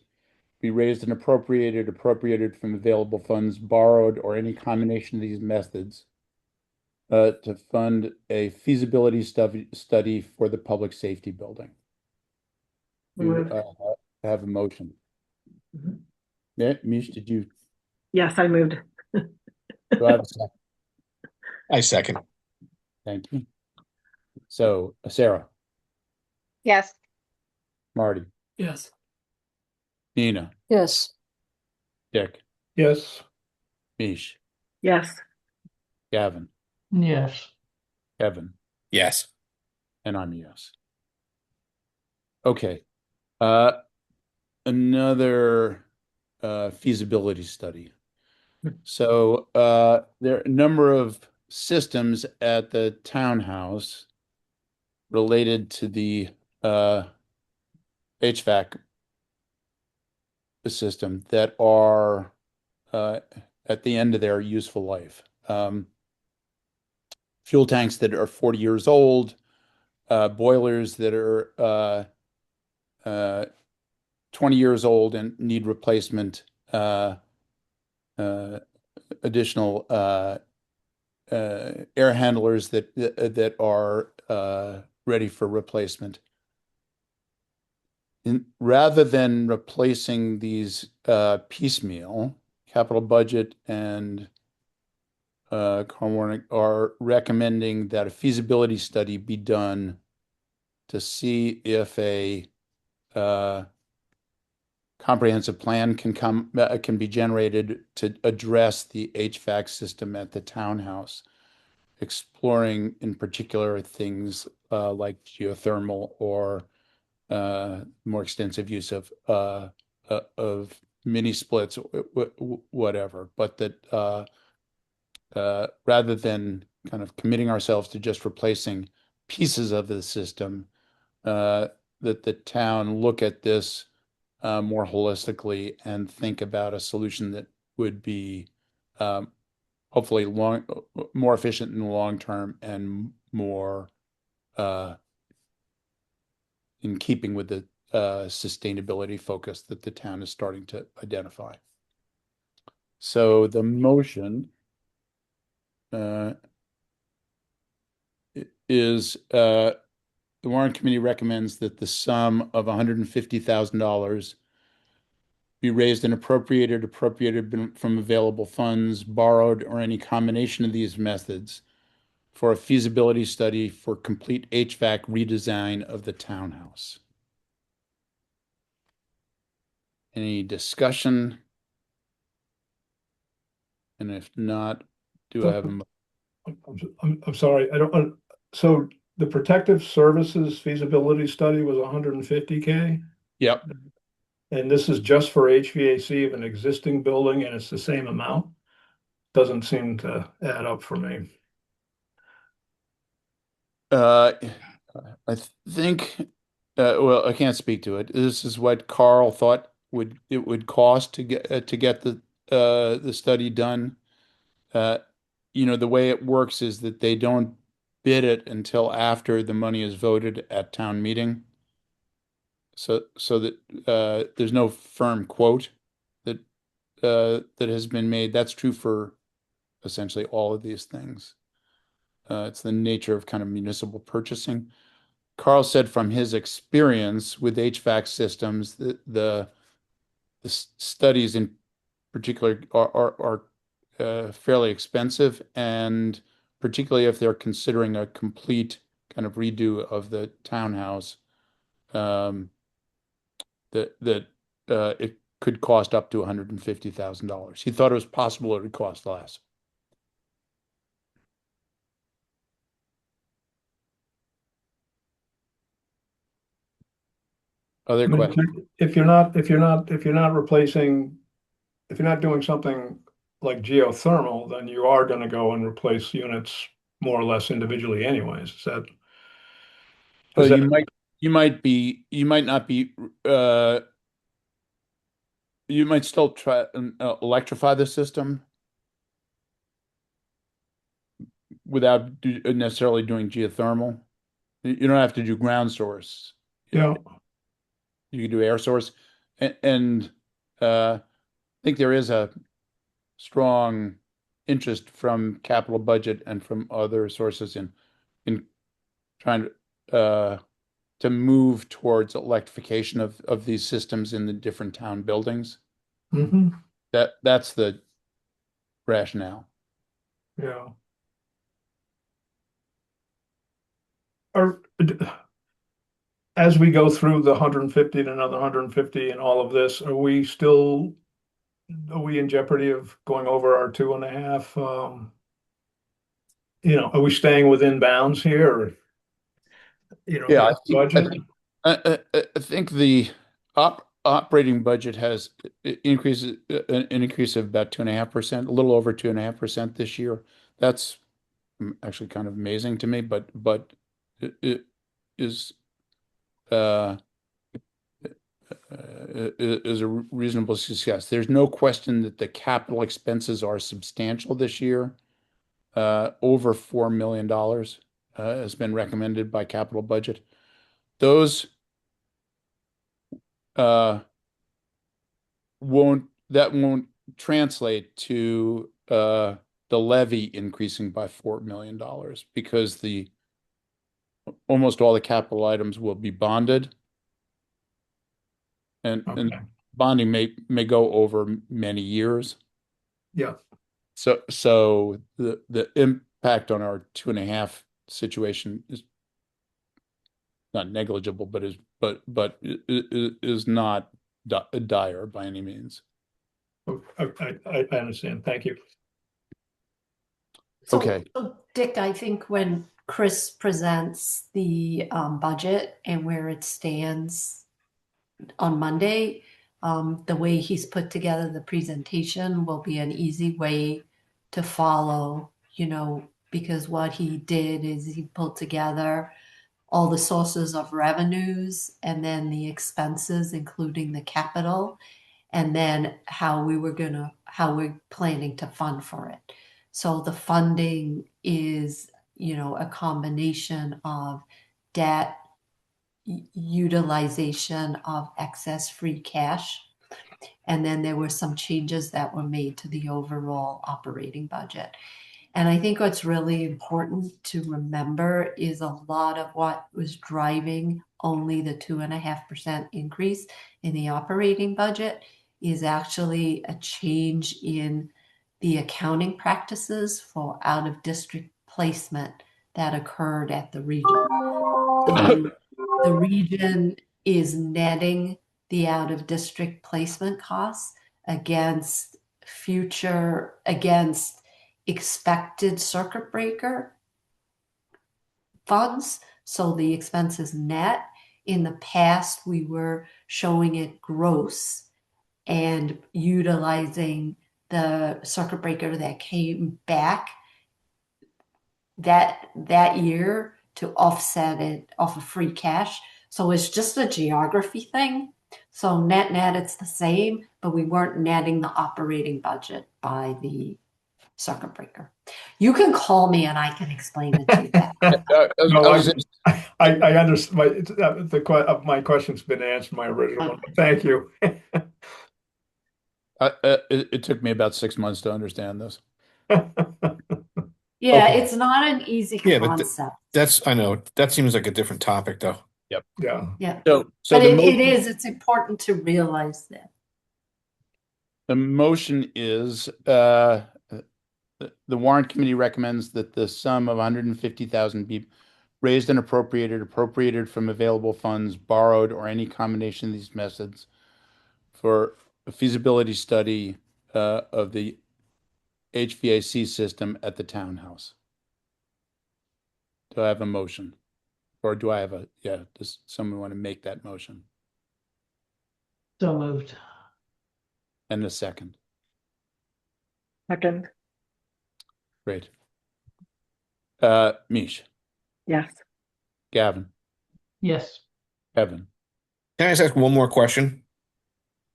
be raised and appropriated from available funds borrowed or any combination of these methods to fund a feasibility study for the public safety building. Do have a motion? Mhm. Yeah, Mish, did you? Yes, I moved. Do I have a second? I second. Thank you. So, Sarah, Yes. Marty, Yes. Nina, Yes. Dick, Yes. Mish, Yes. Gavin, Yes. Kevin, Yes. and I'm a yes. Okay. Another feasibility study. So there are a number of systems at the townhouse related to the HVAC system that are at the end of their useful life. Fuel tanks that are 40 years old, boilers that are 20 years old and need replacement, additional air handlers that are ready for replacement. Rather than replacing these piecemeal, capital budget and Carl Warrant are recommending that a feasibility study be done to see if a comprehensive plan can be generated to address the HVAC system at the townhouse, exploring in particular things like geothermal or more extensive use of mini splits, whatever. But that rather than kind of committing ourselves to just replacing pieces of the system, that the town look at this more holistically and think about a solution that would be hopefully more efficient in the long term and more in keeping with the sustainability focus that the town is starting to identify. So the motion is the warrant committee recommends that the sum of $150,000 be raised and appropriated from available funds, borrowed, or any combination of these methods for a feasibility study for complete HVAC redesign of the townhouse. Any discussion? And if not, do I have a I'm sorry, I don't, so the protective services feasibility study was 150K? Yep. And this is just for HVAC of an existing building and it's the same amount? Doesn't seem to add up for me. I think well, I can't speak to it. This is what Carl thought it would cost to get the study done. Uh, the way it works is that they don't bid it until after the money is voted at town meeting. So that there's no firm quote that that has been made. That's true for essentially all of these things. It's the nature of kind of municipal purchasing. Carl said from his experience with HVAC systems, the studies in particular are fairly expensive, and particularly if they're considering a complete kind of redo of the townhouse, um, that it could cost up to $150,000. He thought it was possible it would cost less. Other I mean, questions? if you're not replacing, if you're not doing something like geothermal, then you are gonna go and replace units more or less individually anyways. Well, Is that, you might not be, you might still try and electrify the system without necessarily doing geothermal. You don't have to do ground source. yeah, You can do air source, and I think there is a strong interest from capital budget and from other sources in trying to move towards electrification of these systems in the different town buildings. hmm, That's the rationale. yeah. Are, as we go through the 150 and another 150 and all of this, are we in jeopardy of going over our 2.5? Are we staying within bounds here or, Yeah, in budget? I think the operating budget has increases an increase of about 2.5%, a little over 2.5% this year. That's actually kind of amazing to me, but it is uh, is a reasonable success. There's no question that the capital expenses are substantial this year. Over $4 million has been recommended by capital budget. Those uh, won't translate to the levy increasing by $4 million because the almost all the capital items will be bonded, and Okay, bonding may go over many years. yeah, So the impact on our 2.5 situation is not negligible, is not dire by any means. I understand. Thank you. So, Okay. Dick, I think when Chris presents the budget and where it stands on Monday, the way he's put together the presentation will be an easy way to follow, because what he did is he pulled together all the sources of revenues and then the expenses, including the capital, and then how we're planning to fund for it. So the funding is, a combination of debt, utilization of excess free cash, and then there were some changes that were made to the overall operating budget. And I think what's really important to remember is a lot of what was driving only the 2.5% increase in the operating budget is actually a change in the accounting practices for out of district placement that occurred at the region. So the region is netting the out of district placement costs against against expected circuit breaker funds. So the expense is net. In the past, we were showing it gross and utilizing the circuit breaker that came back that year to offset it off of free cash. So it's just a geography thing. So net it's the same, but we weren't netting the operating budget by the circuit breaker. You can call me and I can explain it to you better. No, I was I understand. My question's been answered, my original one. Thank you. it took me about 6 months to understand this. Yeah, Okay. it's not an easy Yeah, but concept. that's, I know, that seems like a different topic though. Yeah. Yeah, So but the it motion, is, it's important to realize that. the motion is the warrant committee recommends that the sum of 150,000 be raised and appropriated from available funds, borrowed, or any combination of these methods for a feasibility study of the HVAC system at the townhouse. Do I have a motion? Or do I have does someone want to make that motion? So moved. And a second. Second, Great. Mish, yes. Gavin, Yes. Kevin. Can I just ask one more question?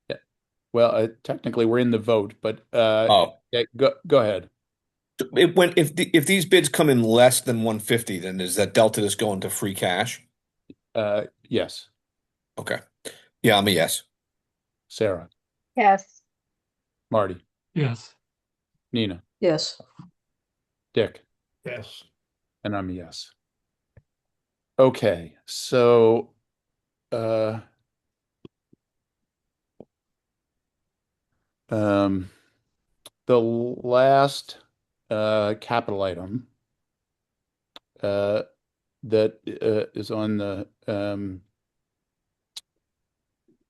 Yeah. Well, technically we're in the vote, but Oh, yeah, go ahead. if these bids come in less than 150, then is that delta just going to free cash? Yes, Okay. Yeah, I'm a yes. Sarah, Yes. Marty, Yes. Nina, Yes. Dick, Yes. and I'm a yes. Okay, so uh um the last capital item uh that is on the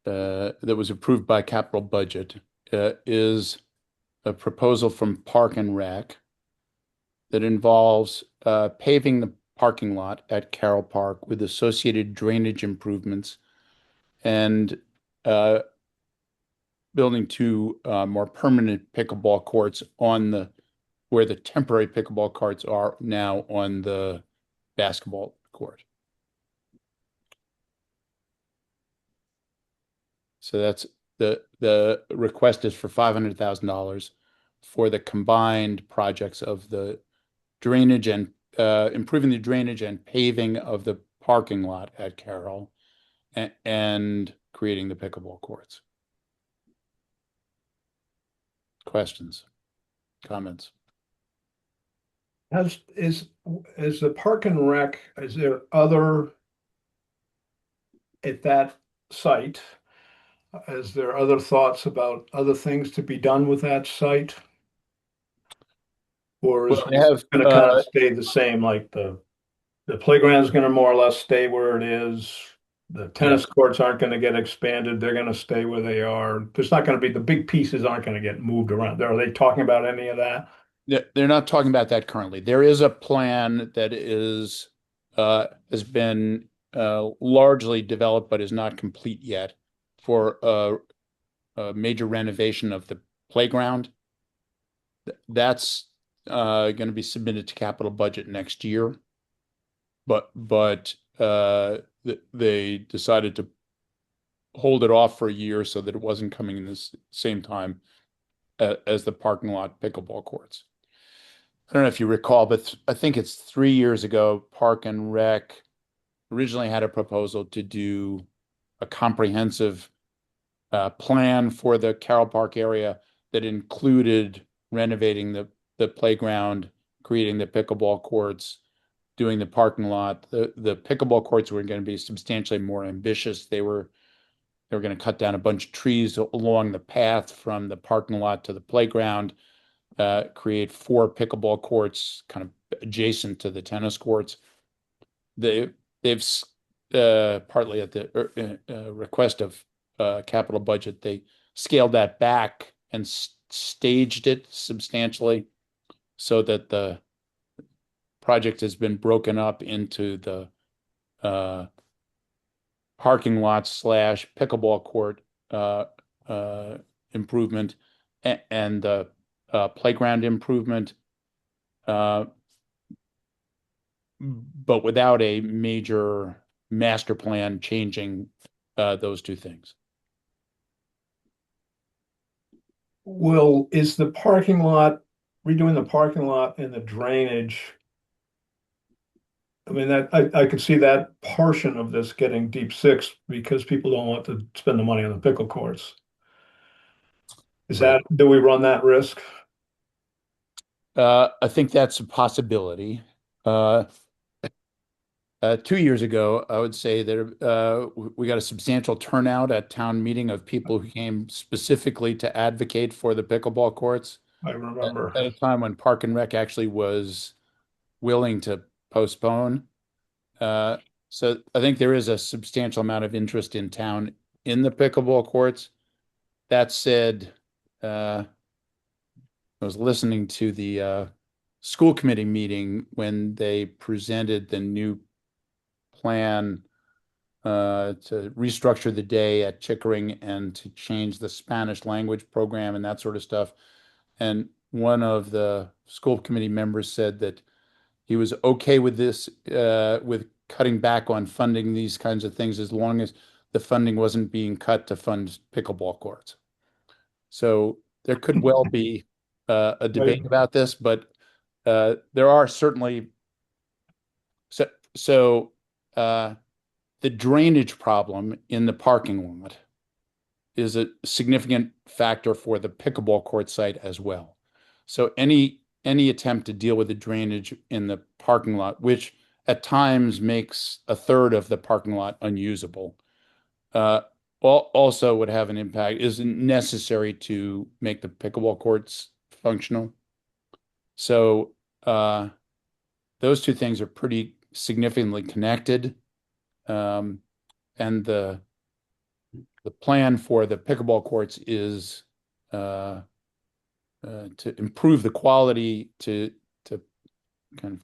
that was approved by capital budget is a proposal from Park and Rec that involves paving the parking lot at Carroll Park with associated drainage improvements and uh, building two more permanent pickleball courts on the where the temporary pickleball courts are now on the basketball court. So that's the request is for $500,000 for the combined projects of the drainage and improving the drainage and paving of the parking lot at Carroll and creating the pickleball courts. Questions, comments? Is the Park and Rec, is there other at that site? Is there other thoughts about other things to be done with that site? Or is Well, I it have gonna kind of stay the same, like the playground's gonna more or less stay where it is? The tennis courts aren't gonna get expanded, they're gonna stay where they are. There's not gonna be, the big pieces aren't gonna get moved around. Are they talking about any of that? they're not talking about that currently. There is a plan that is has been largely developed but is not complete yet for a major renovation of the playground. That's going to be submitted to capital budget next year. But they decided to hold it off for a year so that it wasn't coming in the same time as the parking lot pickleball courts. I don't know if you recall, but I think it's 3 years ago, Park and Rec originally had a proposal to do a comprehensive plan for the Carroll Park area that included renovating the playground, creating the pickleball courts, doing the parking lot. The pickleball courts were going to be substantially more ambitious. They were going to cut down a bunch of trees along the path from the parking lot to the playground, create 4 pickleball courts kind of adjacent to the tennis courts. They've partly at the request of capital budget, they scaled that back and staged it substantially so that the project has been broken up into the parking lot slash pickleball court improvement and the playground improvement, but without a major master plan changing those two things. Is the parking lot, redoing the parking lot and the drainage? I mean, I could see that portion of this getting deep six because people don't want to spend the money on the pickle courts. Right. Do we run that risk? I think that's a possibility. Uh, 2 years ago, I would say that we got a substantial turnout at town meeting of people who came specifically to advocate for the pickleball courts I at remember. a time when Park and Rec actually was willing to postpone. Uh, so I think there is a substantial amount of interest in town in the pickleball courts. That said, I was listening to the school committee meeting when they presented the new plan to restructure the day at Chickering and to change the Spanish language program and that sort of stuff. And one of the school committee members said that he was okay with this, with cutting back on funding these kinds of things as long as the funding wasn't being cut to fund pickleball courts. So there could well be a debate Right. about this, but there are certainly so so the drainage problem in the parking lot is a significant factor for the pickleball court site as well. So any attempt to deal with the drainage in the parking lot, which at times makes a third of the parking lot unusable, uh, also would have an impact, isn't necessary to make the pickleball courts functional. So those two things are pretty significantly connected. Um, and the plan for the pickleball courts is uh, to improve the quality, to kind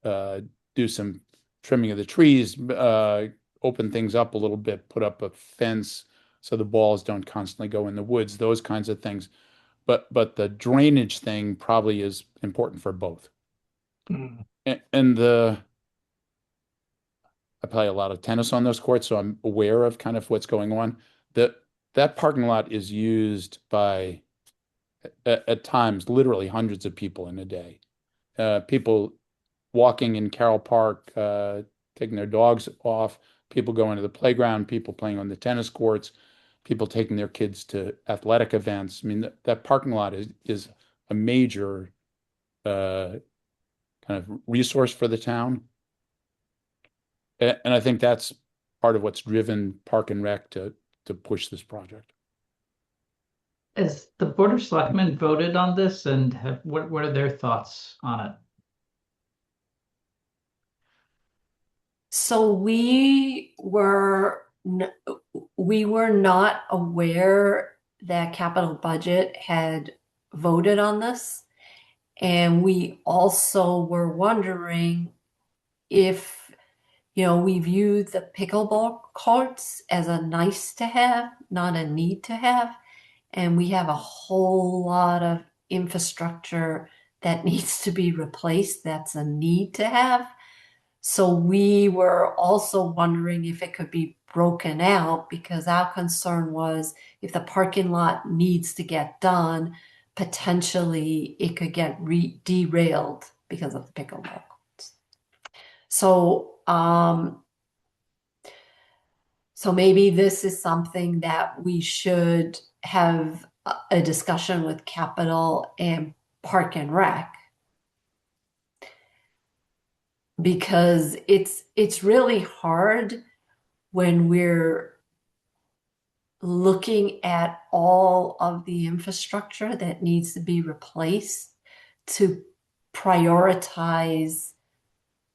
of do some trimming of the trees, open things up a little bit, put up a fence so the balls don't constantly go in the woods, those kinds of things. But the drainage thing probably is important for both. Mm. And I play a lot of tennis on those courts, so I'm aware of kind of what's going on. That parking lot is used by at times literally hundreds of people in a day. People walking in Carroll Park, taking their dogs off, people going to the playground, people playing on the tennis courts, people taking their kids to athletic events. I mean, that parking lot is a major kind of resource for the town. And I think that's part of what's driven Park and Rec to push this project. Has the Board of Selectmen voted on this and what are their thoughts on it? So we were not aware that capital budget had voted on this. And we also were wondering if, we view the pickleball courts as a nice to have, not a need to have. And we have a whole lot of infrastructure that needs to be replaced. That's a need to have. So we were also wondering if it could be broken out because our concern was if the parking lot needs to get done, potentially it could get derailed because of the pickleball courts. So maybe this is something that we should have a discussion with Capital and Park and Rec because it's really hard when we're looking at all of the infrastructure that needs to be replaced to prioritize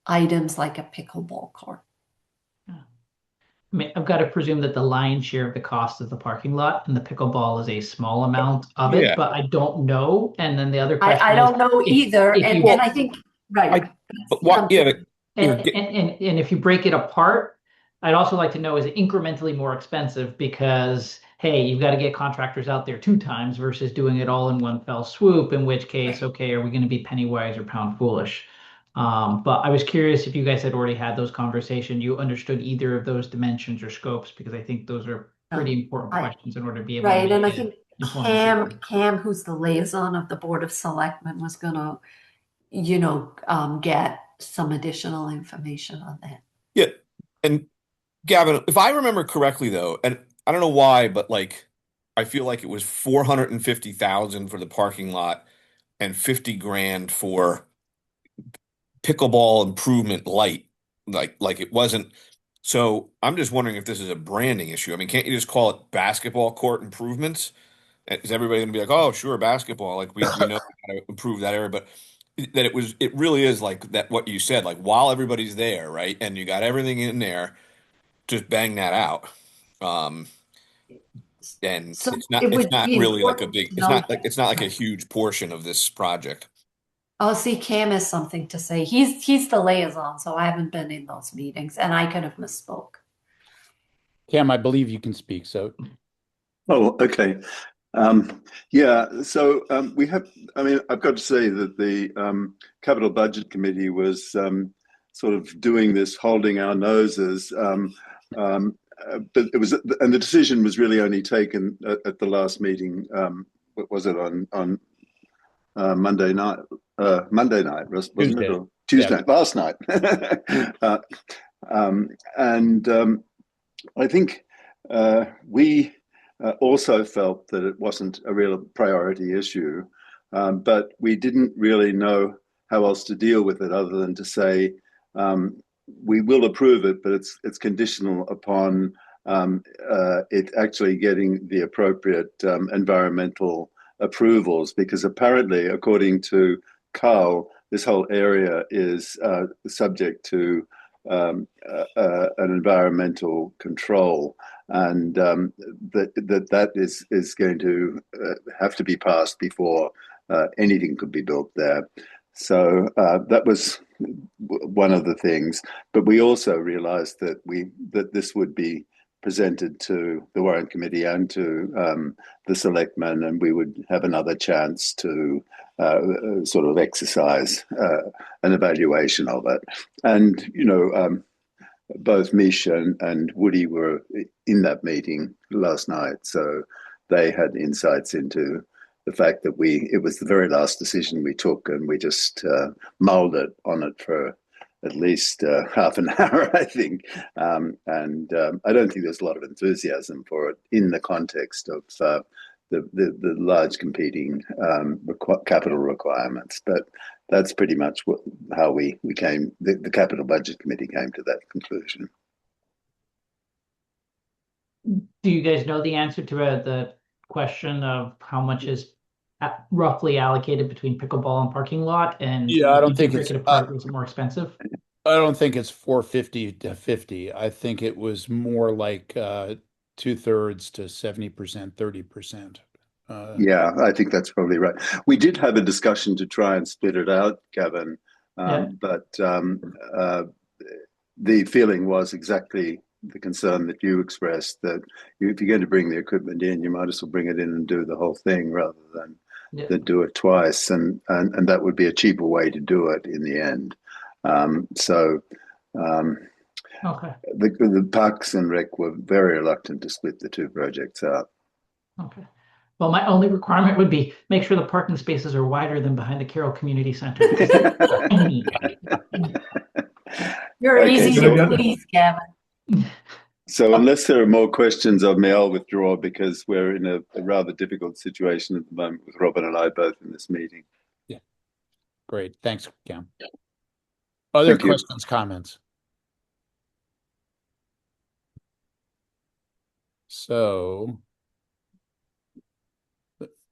items like a pickleball court. I mean, I've got to presume that the lion's share of the cost is the parking lot and the pickleball is a small amount of Yeah. it, but I don't know. And then the other question I don't know if- either. if And, you- and I think, right. But what? Yeah. And if you break it apart, I'd also like to know, is it incrementally more expensive because, hey, you've got to get contractors out there 2 times versus doing it all in one fell swoop, in which case, okay, are we going to be penny wise or pound foolish? But I was curious if you guys had already had those conversations, you understood either of those dimensions or scopes, because I think those are pretty important questions in order to be able to Right, make and I an think informed decision. Cam, who's the liaison of the Board of Selectmen, was gonna, get some additional information on that. Yeah. And Gavin, if I remember correctly, though, and I don't know why, but like, I feel like it was 450,000 for the parking lot, and 50 grand for pickleball improvement light, like it wasn't. So I'm just wondering if this is a branding issue. I mean, can't you just call it basketball court improvements? Is everybody going to be like, oh, sure, basketball? Like we know how to improve that area, but that it really is like that. What you said, like while everybody's there, right, and you got everything in there, just bang that out. Um, and So it's it would not be really like a important big. to know. It's not like a huge portion of this project. Oh, see, Cam has something to say. He's the liaison, so I haven't been in those meetings, and I could have misspoke. Cam, I believe you can speak. So Oh, okay. Yeah, so we have, I mean, I've got to say that the Capital Budget Committee was sort of doing this, holding our noses. But it was, and the decision was really only taken at the last meeting. What was it on Monday night? Monday night, wasn't it? Tuesday. Or Tuesday, Yeah. last night. uh, and I think we also felt that it wasn't a real priority issue, but we didn't really know how else to deal with it other than to say we will approve it, but it's conditional upon it actually getting the appropriate environmental approvals, because apparently, according to Carl, this whole area is subject to an environmental control, and that is going to have to be passed before anything could be built there. So that was one of the things. But we also realized that this would be presented to the Warrant Committee and to the selectmen, and we would have another chance to sort of exercise an evaluation of it. And, both Mish and Woody were in that meeting last night, so they had insights into the fact that it was the very last decision we took, and we just mulled it on it for at least half an hour, I think. And I don't think there's a lot of enthusiasm for it in the context of the large competing capital requirements. But that's pretty much how we came, the Capital Budget Committee came to that conclusion. Do you guys know the answer to the question of how much is roughly allocated between pickleball and parking lot? And yeah, I don't if you think break it's it apart, was it more expensive? I don't think it's 450 to 50. I think it was more like 2/3 to 70%, 30%. Yeah, I think that's probably right. We did have a discussion to try and split it out, Gavin, Yeah. but the feeling was exactly the concern that you expressed, that if you're going to bring the equipment in, you might as well bring it in and do the whole thing rather than do it twice, and that would be a cheaper way to do it in the end. So Okay. the Parks and Rec were very reluctant to split the two projects out. Okay. Well, my only requirement would be make sure the parking spaces are wider than behind the Carroll Community Center. You're Okay, easy so- to please, Gavin. So unless there are more questions of me, I'll withdraw, because we're in a rather difficult situation at the moment with Robin and I both in this meeting. Yeah. Great. Thanks, Cam. Other Thank you. questions, comments? So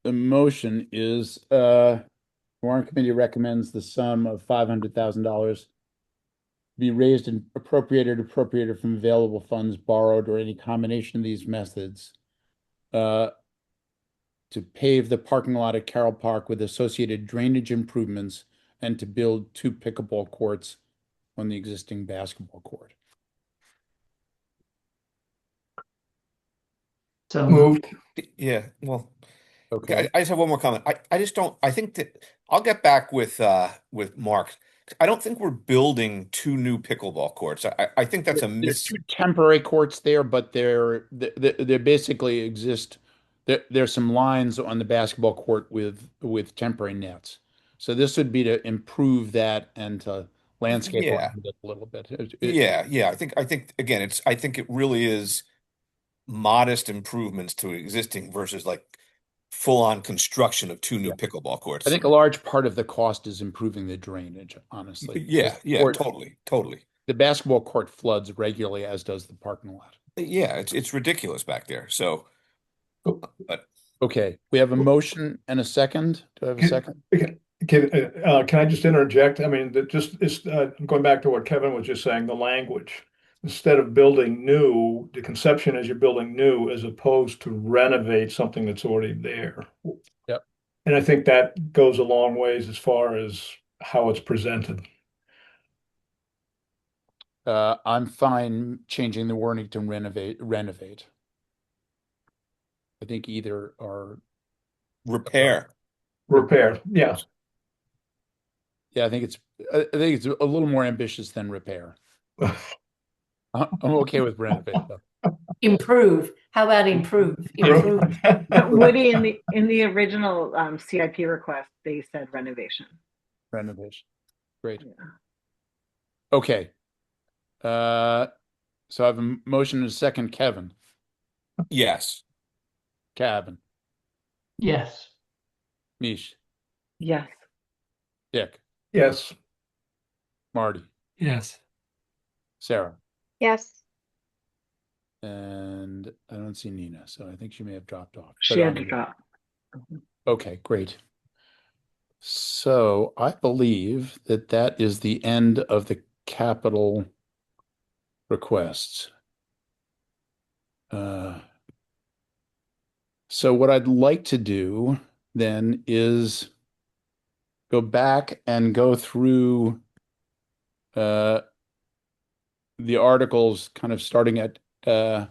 the motion is Warrant Committee recommends the sum of $500,000 be raised and appropriated from available funds borrowed or any combination of these methods to pave the parking lot at Carroll Park with associated drainage improvements and to build 2 pickleball courts on the existing basketball court. So Moved. Yeah, well, Okay. I just have one more comment. I just don't. I think that I'll get back with Mark. I don't think we're building 2 new pickleball courts. I think that's a There's miss. 2 temporary courts there, but they basically exist. There's some lines on the basketball court with temporary nets. So this would be to improve that and to landscape Yeah, around it a little bit. yeah. I think again, I think it really is modest improvements to existing versus like full-on construction of two new Yeah. pickleball courts. I think a large part of the cost is improving the drainage, honestly. Yeah, yeah, Or totally, totally. the basketball court floods regularly, as does the parking lot. Yeah, it's ridiculous back there. So, but Okay, we have a motion and a second. Do I have a Can, second? can I just interject? I mean, that just is going back to what Kevin was just saying, the language. Instead of building new, the conception is you're building new as opposed to renovate something that's already there. Yep. And I think that goes a long ways as far as how it's presented. I'm fine changing the wording to renovate. I think either are, repair. Repair, yeah. yeah, I think it's a little more ambitious than repair. I'm okay with renovate though. Improve. How about improve? Improve. But Woody, in the original CIP request, they said renovation. Renovation. Great. Yeah. Okay. So I have a motion and a second. Kevin. Yes. Kevin. Yes. Mish. Yes. Dick. Yes. Marty. Yes. Sarah. Yes. And I don't see Nina, so I think she may have dropped off. She had to drop. Okay, great. So I believe that that is the end of the capital requests. So what I'd like to do then is go back and go through the articles kind of starting at the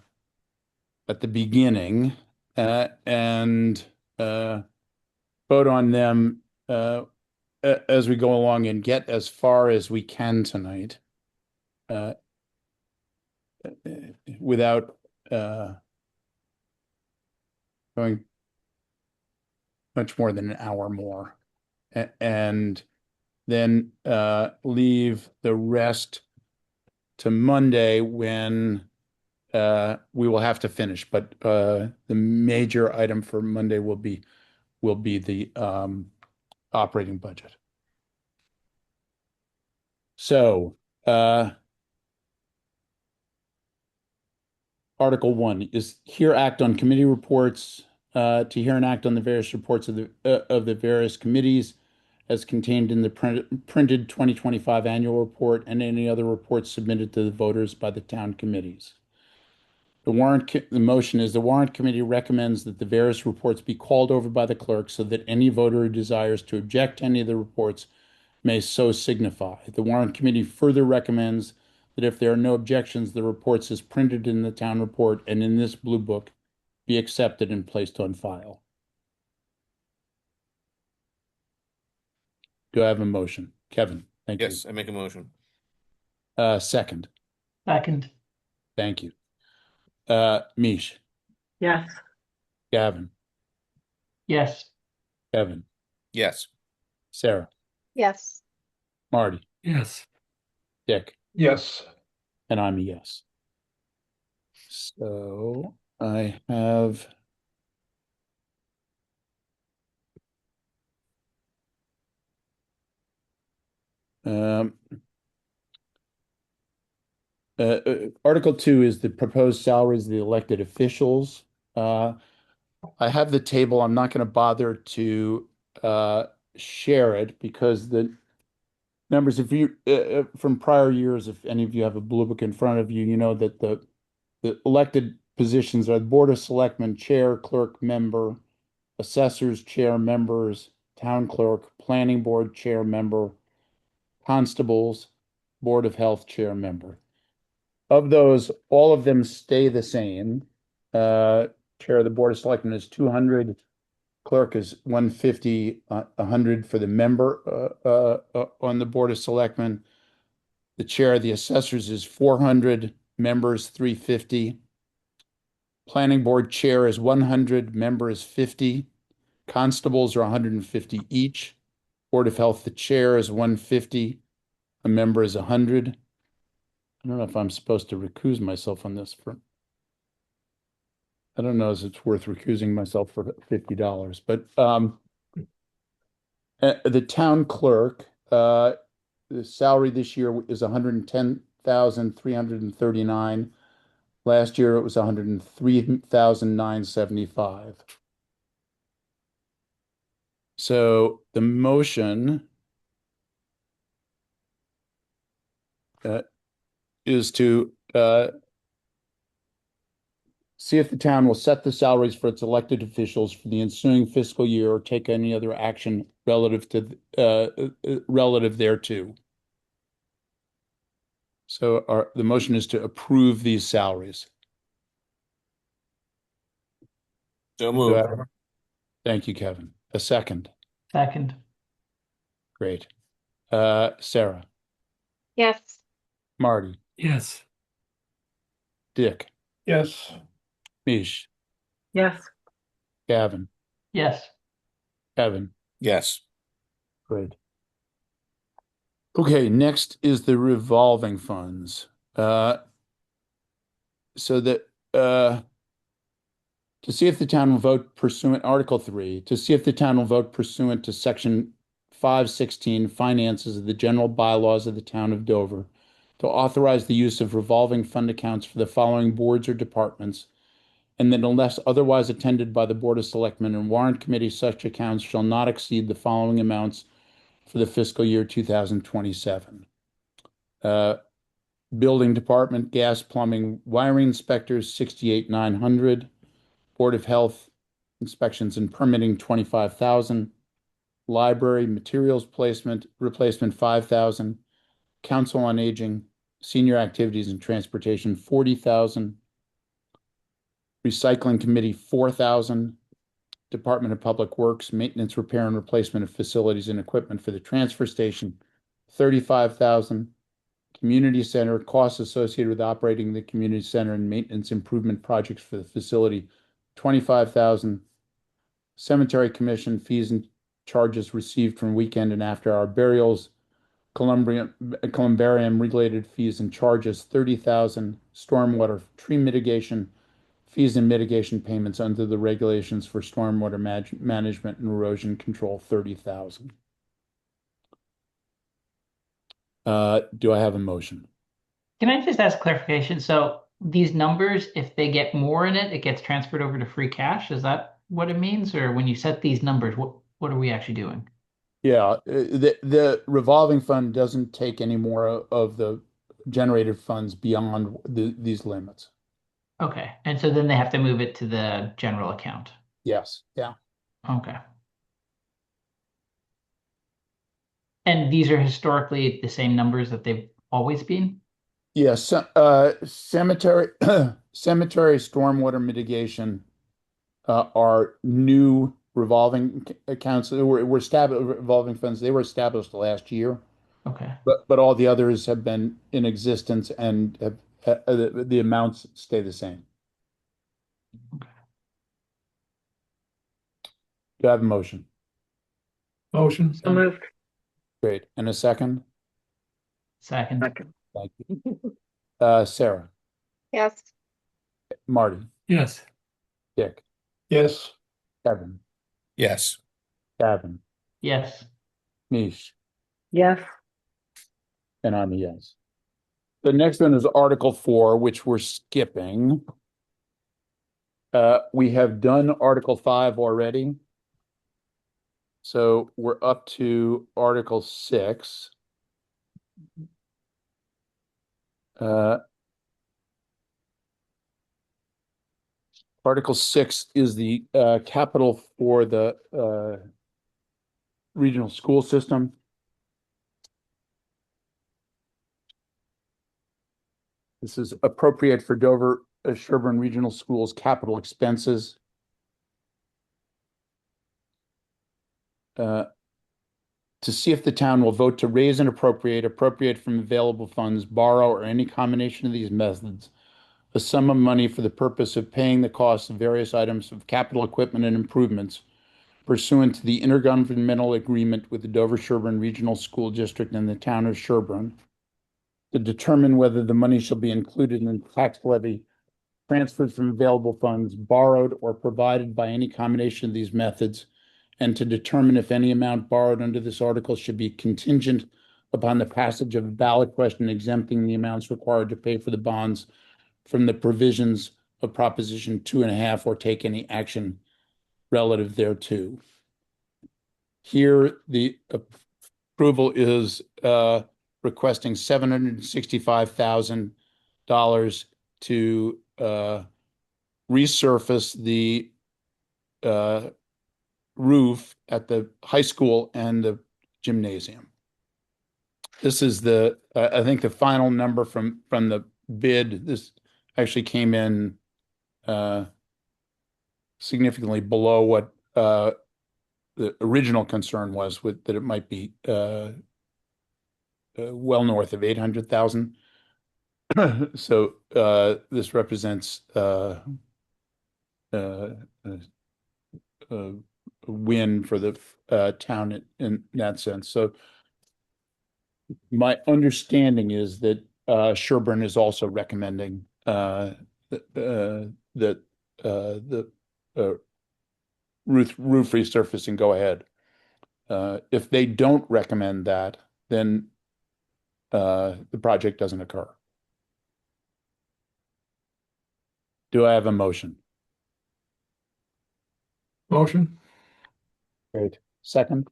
beginning and vote on them as we go along and get as far as we can tonight without going much more than an hour more, and then leave the rest to Monday when we will have to finish. But the major item for Monday will be the operating budget. So Article 1 is hear act on committee reports, to hear and act on the various reports of the various committees as contained in the printed 2025 annual report and any other reports submitted to the voters by the town committees. The motion is the warrant committee recommends that the various reports be called over by the clerk so that any voter who desires to object to any of the reports may so signify. The warrant committee further recommends that if there are no objections, the reports as printed in the town report and in this blue book be accepted and placed on file. Do I have a motion? Kevin, thank you. Yes, I make a motion. Second, Second. thank you. Mish, Yes. Gavin, Yes. Kevin, Yes. Sarah, Yes. Marty, Yes. Dick, Yes. and I'm a yes. So I have Article 2 is the proposed salaries of the elected officials. I have the table. I'm not going to bother to share it because the numbers, if you from prior years, if any of you have a blue book in front of you, you know that the elected positions are the Board of Selectmen, chair, clerk, member, assessors, chair, members, town clerk, planning board, chair, member, constables, Board of Health, chair, member. Of those, all of them stay the same. Chair of the Board of Selectmen is 200, clerk is 150, 100 for the member on the Board of Selectmen. The chair of the assessors is 400, members 350. Planning board chair is 100, member is 50. Constables are 150 each. Board of Health, the chair is 150, a member is 100. I don't know if I'm supposed to recuse myself on this. I don't know if it's worth recusing myself for $50, but the town clerk, the salary this year is 110,339. Last year it was 103,975. So the motion is to see if the town will set the salaries for its elected officials for the ensuing fiscal year or take any other action relative to relative thereto. So the motion is to approve these salaries. So moved. Thank you, Kevin. A second. Second. Great. Sarah, Yes. Marty, Yes. Dick, Yes. Mish, Yes. Gavin, Yes. Kevin. Yes. Great. Okay, next is the revolving funds. So that to see if the town will vote pursuant, Article 3, to see if the town will vote pursuant to Section 516, Finances of the General Bylaws of the Town of Dover, to authorize the use of revolving fund accounts for the following boards or departments, and that unless otherwise attended by the Board of Selectmen and Warrant Committee, such accounts shall not exceed the following amounts for the fiscal year 2027. Building Department, gas, plumbing, wiring inspectors, 68,900. Board of Health inspections and permitting, 25,000. Library materials placement replacement, 5,000. Council on Aging, senior activities and transportation, 40,000. Recycling Committee, 4,000. Department of Public Works, maintenance, repair, and replacement of facilities and equipment for the transfer station, 35,000. Community Center, costs associated with operating the community center and maintenance improvement projects for the facility, 25,000. Cemetery Commission, fees and charges received from weekend and after-hour burials, columbarium related fees and charges, 30,000. Stormwater tree mitigation, fees and mitigation payments under the regulations for stormwater management and erosion control, 30,000. Do I have a motion? Can I just ask clarification? So these numbers, if they get more in it, it gets transferred over to free cash. Is that what it means? Or when you set these numbers, what are we actually doing? Yeah, the revolving fund doesn't take any more of the generated funds beyond these limits. Okay. And so then they have to move it to the general account. Yes, yeah. Okay. And these are historically the same numbers that they've always been? Yes, cemetery cemetery stormwater mitigation are new revolving accounts. Were established revolving funds. They were established last year, Okay. but all the others have been in existence and have the amounts stay the same. Do I have a motion? Motion. So moved. Great. And a second? Second. Second. Thank you. Sarah, Yes. Marty, Yes. Dick, Yes. Kevin, Yes. Gavin, Yes. Mish, Yes. and I'm a yes. The next one is Article 4, which we're skipping. We have done Article 5 already. So we're up to Article 6. Article 6 is the capital for the regional school system. This is appropriate for Dover Sherburne Regional Schools capital expenses. To see if the town will vote to raise and appropriate from available funds, borrow, or any combination of these methods, a sum of money for the purpose of paying the costs of various items of capital equipment and improvements pursuant to the intergovernmental agreement with the Dover Sherburne Regional School District and the town of Sherburne, to determine whether the money shall be included in the tax levy transferred from available funds, borrowed or provided by any combination of these methods, and to determine if any amount borrowed under this article should be contingent upon the passage of a ballot question exempting the amounts required to pay for the bonds from the provisions of Proposition 2.5 or take any action relative thereto. Here, the approval is requesting $765,000 to resurface the roof at the high school and the gymnasium. This is I think the final number from the bid. This actually came in significantly below what the original concern was, with that it might be well north of 800,000. So this represents a win for the town in that sense. So my understanding is that Sherburne is also recommending that the roof resurfacing go ahead. If they don't recommend that, then the project doesn't occur. Do I have a motion? Motion? Great. Second?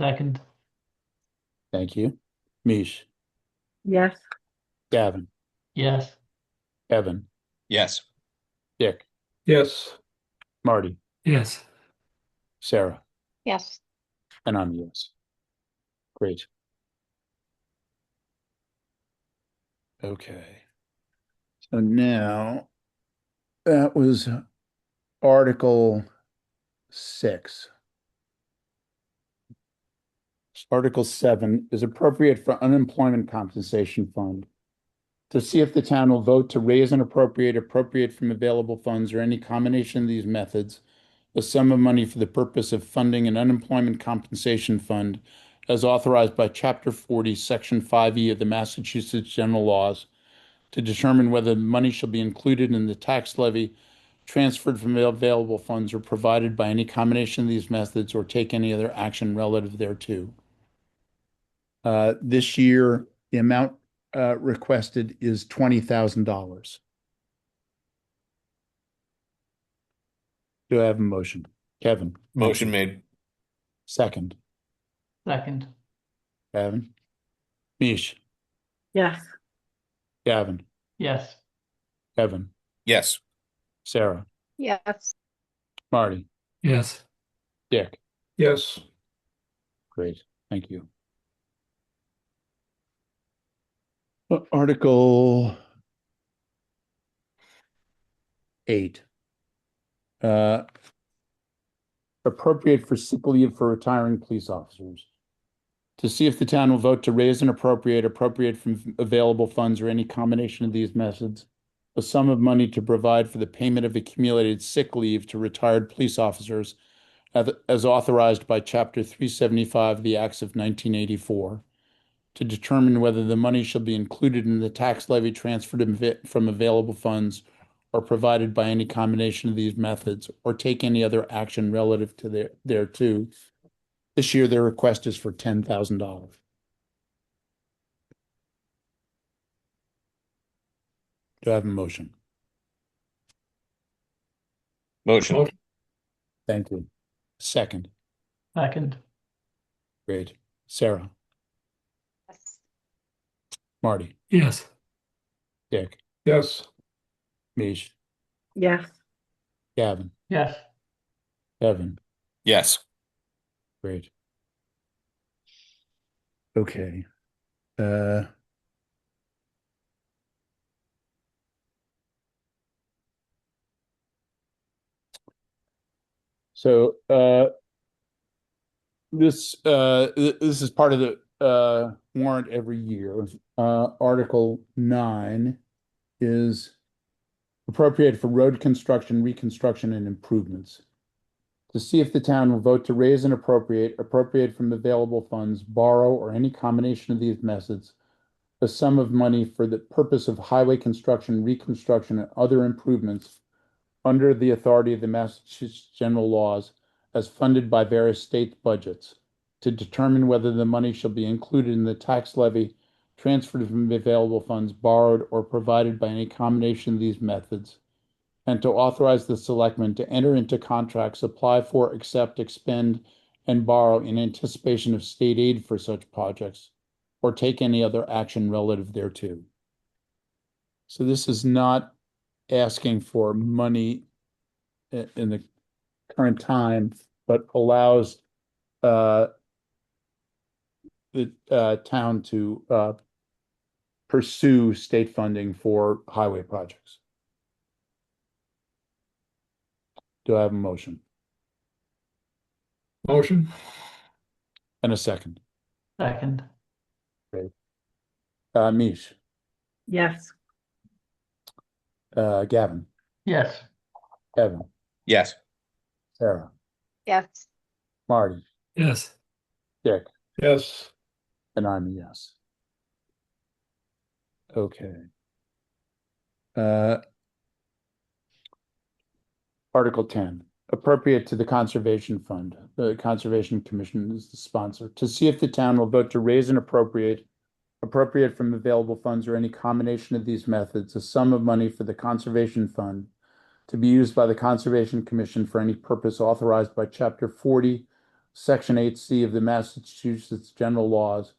Second. Thank you. Mish, Yes. Gavin, Yes. Evan, Yes. Dick, Yes. Marty, Yes. Sarah, Yes. and I'm a yes. Great. Okay. So now that was Article 6. Article 7 is appropriate for unemployment compensation fund. To see if the town will vote to raise and appropriate from available funds or any combination of these methods, a sum of money for the purpose of funding an unemployment compensation fund as authorized by Chapter 40, Section 5E of the Massachusetts General Laws, to determine whether the money shall be included in the tax levy, transferred from available funds, or provided by any combination of these methods, or take any other action relative thereto. This year, the amount requested is $20,000. Do I have a motion? Kevin? Motion made. Second. Second. Gavin? Mish? Yes. Gavin? Yes. Kevin? Yes. Sarah? Yes. Marty? Yes. Dick? Yes. Great. Thank you. Article 8. Appropriate for sick leave for retiring police officers. To see if the town will vote to raise and appropriate from available funds or any combination of these methods, a sum of money to provide for the payment of accumulated sick leave to retired police officers as authorized by Chapter 375 of the Acts of 1984, to determine whether the money shall be included in the tax levy transferred from available funds or provided by any combination of these methods, or take any other action relative to thereto. This year, their request is for $10,000. Do I have a motion? Motion. Thank you. Second. Second. Great. Sarah? Yes. Marty? Yes. Dick? Yes. Mish? Yes. Gavin? Yes. Evan? Yes. Great. Okay. So this is part of the warrant every year. Article 9 is appropriate for road construction, reconstruction, and improvements. To see if the town will vote to raise and appropriate from available funds, borrow, or any combination of these methods, a sum of money for the purpose of highway construction, reconstruction, and other improvements under the authority of the Massachusetts general laws as funded by various state budgets, to determine whether the money shall be included in the tax levy, transferred from available funds, borrowed, or provided by any combination of these methods, and to authorize the selectmen to enter into contracts, apply for, accept, expend, and borrow in anticipation of state aid for such projects, or take any other action relative thereto. So this is not asking for money in the current time, but allows the town to pursue state funding for highway projects. Do I have a motion Motion? and a second? Second. Mish, Yes. Gavin, Yes. Kevin, Yes. Sarah, Yes. Marty, Yes. Dick, Yes. and I'm a yes. Okay. Article 10, appropriate to the Conservation Fund. The Conservation Commission is the sponsor. To see if the town will vote to raise and appropriate from available funds or any combination of these methods, a sum of money for the Conservation Fund to be used by the Conservation Commission for any purpose authorized by Chapter 40, Section 8C of the Massachusetts General Laws,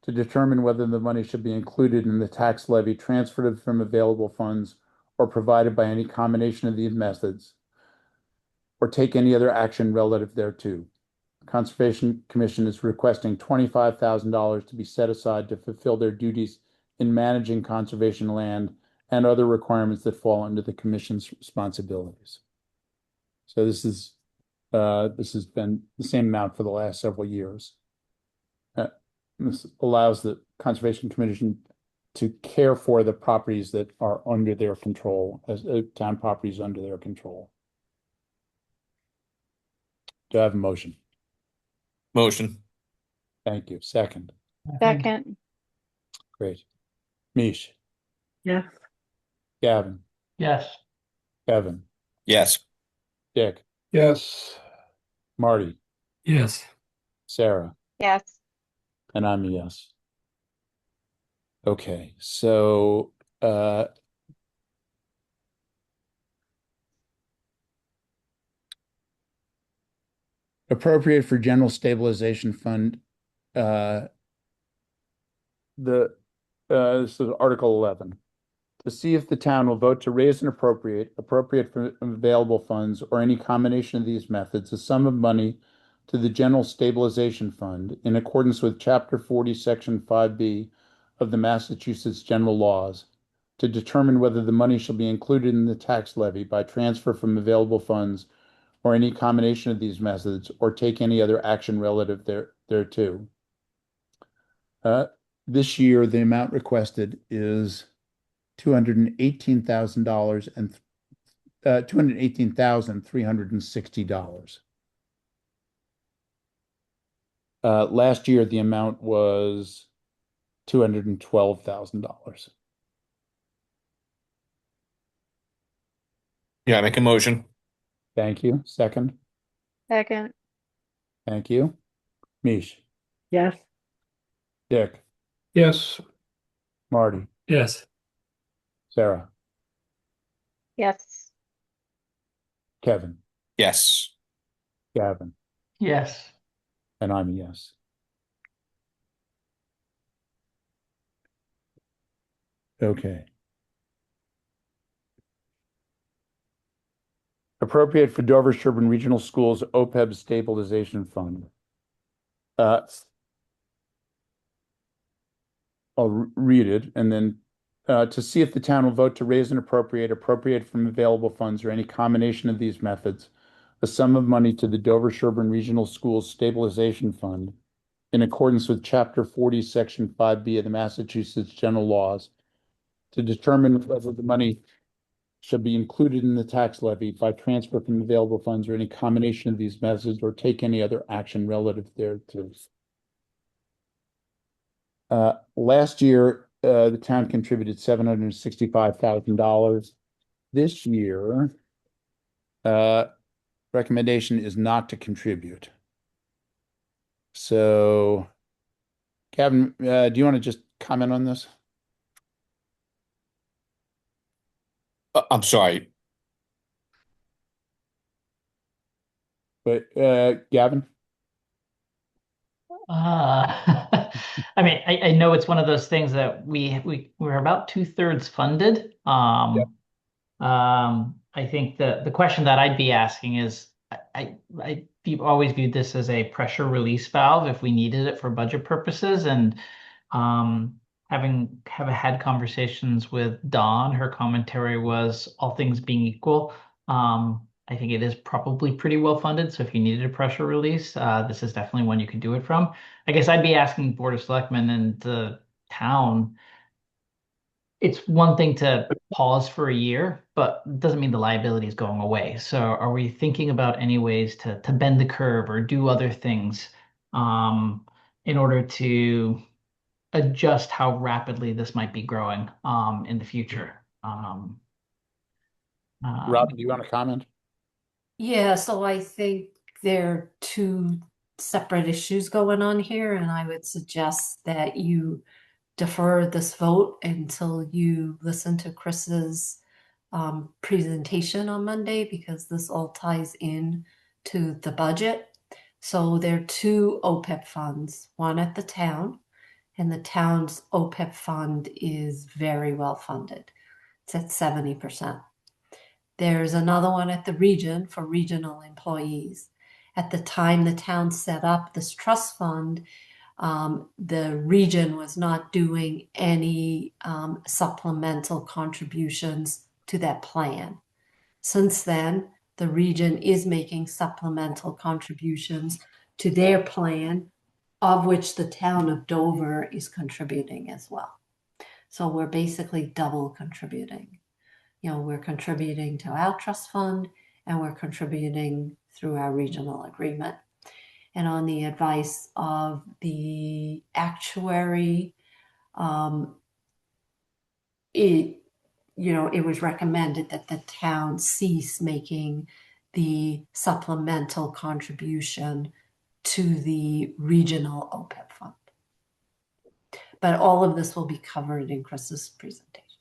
to determine whether the money should be included in the tax levy, transferred from available funds, or provided by any combination of these methods, or take any other action relative thereto. The Conservation Commission is requesting $25,000 to be set aside to fulfill their duties in managing conservation land and other requirements that fall under the commission's responsibilities. So this has been the same amount for the last several years. This allows the Conservation Commission to care for the properties that are under their control, as town properties under their control. Do I have a motion? Motion. Thank you. Second. Second. Great. Mish, Yes. Gavin, Yes. Kevin, Yes. Dick, Yes. Marty, Yes. Sarah, Yes. and I'm a yes. Okay, so appropriate for general stabilization fund. This is Article 11. To see if the town will vote to raise and appropriate from available funds or any combination of these methods, a sum of money to the General Stabilization Fund in accordance with Chapter 40, Section 5B of the Massachusetts General Laws, to determine whether the money shall be included in the tax levy by transfer from available funds or any combination of these methods, or take any other action relative thereto. This year, the amount requested is $218,000 and $218,360. Last year, the amount was $212,000. Yeah, make a motion. Thank you. Second. Second. Thank you. Mish, Yes. Dick, Yes. Marty, Yes. Sarah, Yes. Kevin, Yes. Gavin, Yes. and I'm a yes. Okay. Appropriate for Dover Sherburne Regional Schools OPEB Stabilization Fund. I'll read it, and then to see if the town will vote to raise and appropriate from available funds or any combination of these methods, a sum of money to the Dover Sherburne Regional Schools Stabilization Fund in accordance with Chapter 40, Section 5B of the Massachusetts General Laws, to determine whether the money shall be included in the tax levy by transfer from available funds or any combination of these methods, or take any other action relative thereto. Last year, the town contributed $765,000. This year, recommendation is not to contribute. So, Gavin, do you want to just comment on this? I'm sorry. But Gavin? I mean, I know it's one of those things that we're about 2/3 funded. I think the question that I'd be asking is, I've always viewed this as a pressure release valve if we needed it for budget purposes, and have had conversations with Dawn. Her commentary was all things being equal. I think it is probably pretty well funded. So if you needed a pressure release, this is definitely one you could do it from. I guess I'd be asking Board of Selectmen and the town. It's one thing to pause for a year, but it doesn't mean the liability is going away. So are we thinking about any ways to bend the curve or do other things in order to adjust how rapidly this might be growing in the future? Rob, do you want to comment? Yeah, so I think there are two separate issues going on here, and I would suggest that you defer this vote until you listen to Chris's presentation on Monday, because this all ties in to the budget. So there are two OPEB funds, one at the town, and the town's OPEB fund is very well funded. It's at 70%. There's another one at the region for regional employees. At the time the town set up this trust fund, the region was not doing any supplemental contributions to that plan. Since then, the region is making supplemental contributions to their plan, of which the town of Dover is contributing as well. So we're basically double contributing. We're contributing to our trust fund, and we're contributing through our regional agreement. And on the advice of the actuary, it was recommended that the town cease making the supplemental contribution to the regional OPEB fund. But all of this will be covered in Chris's presentation.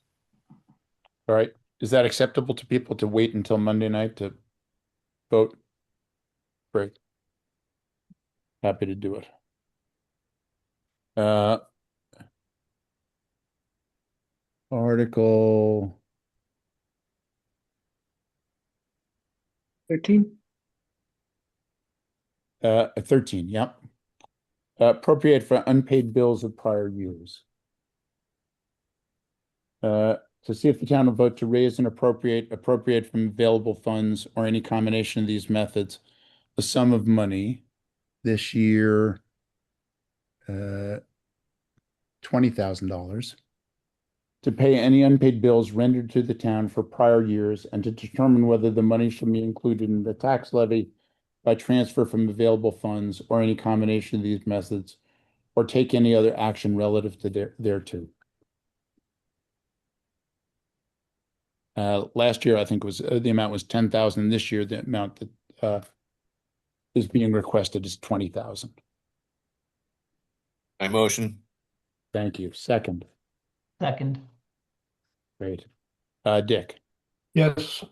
All right. Is that acceptable to people to wait until Monday night to vote? Great. Happy to do it. Article 13. 13, yep. Appropriate for unpaid bills of prior years. To see if the town will vote to raise and appropriate from available funds or any combination of these methods, a sum of money this year, $20,000, to pay any unpaid bills rendered to the town for prior years, and to determine whether the money should be included in the tax levy by transfer from available funds or any combination of these methods, or take any other action relative to thereto. Last year, I think was the amount was 10,000. This year, the amount that is being requested is 20,000. My motion. Thank you. Second. Second. Great. Dick, Yes.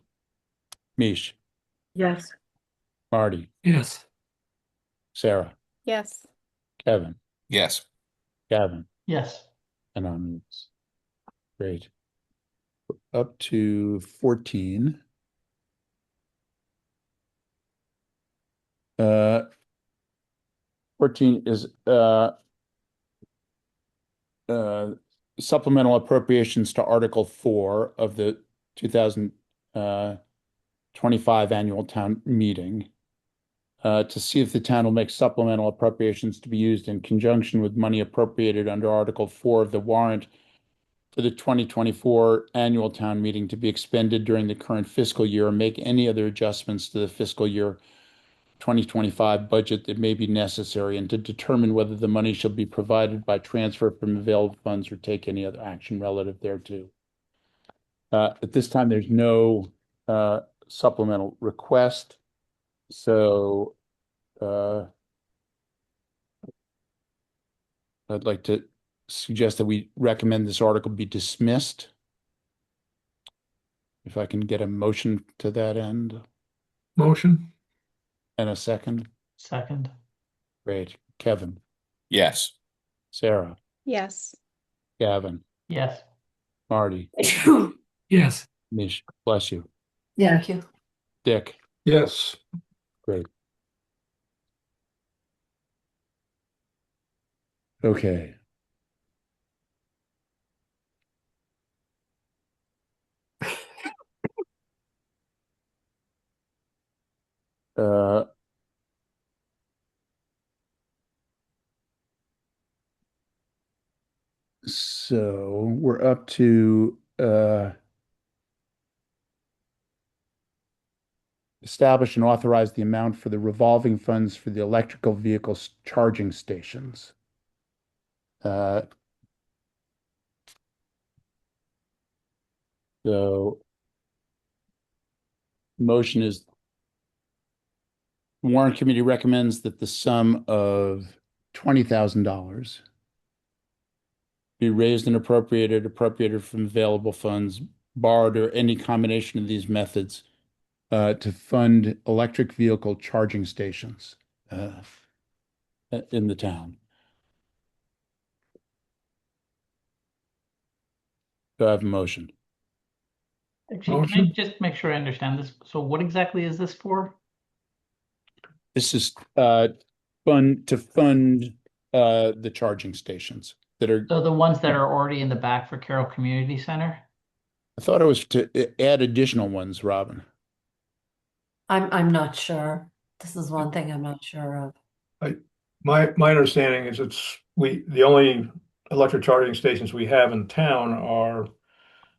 Mish, Yes. Marty, Yes. Sarah, Yes. Kevin, Yes. Gavin, Yes. and I'm yes. Great. Up to 14. 14 is supplemental appropriations to Article 4 of the 2025 annual town meeting, to see if the town will make supplemental appropriations to be used in conjunction with money appropriated under Article 4 of the warrant for the 2024 annual town meeting to be expended during the current fiscal year, or make any other adjustments to the fiscal year 2025 budget that may be necessary and to determine whether the money shall be provided by transfer from available funds or take any other action relative thereto. At this time, there's no supplemental request. So I'd like to suggest that we recommend this article be dismissed. If I can get a motion to that end Motion? and a second. Second. Great. Kevin, Yes. Sarah, Yes. Gavin, Yes. Marty, Yes. Mish, bless you. Thank you. Dick, Yes. great. Okay. Uh, so we're up to establish and authorize the amount for the revolving funds for the electrical vehicles charging stations. So motion is Warrant Committee recommends that the sum of $20,000 be raised and appropriated from available funds, borrowed, or any combination of these methods to fund electric vehicle charging stations in the town. Do I have a motion? Actually, can I just make sure I understand this? So what exactly is this for? This is fund the charging stations that are. So the ones that are already in the back for Carroll Community Center? I thought it was to add additional ones, Robin. I'm not sure. This is one thing I'm not sure of. My understanding is the only electric charging stations we have in town are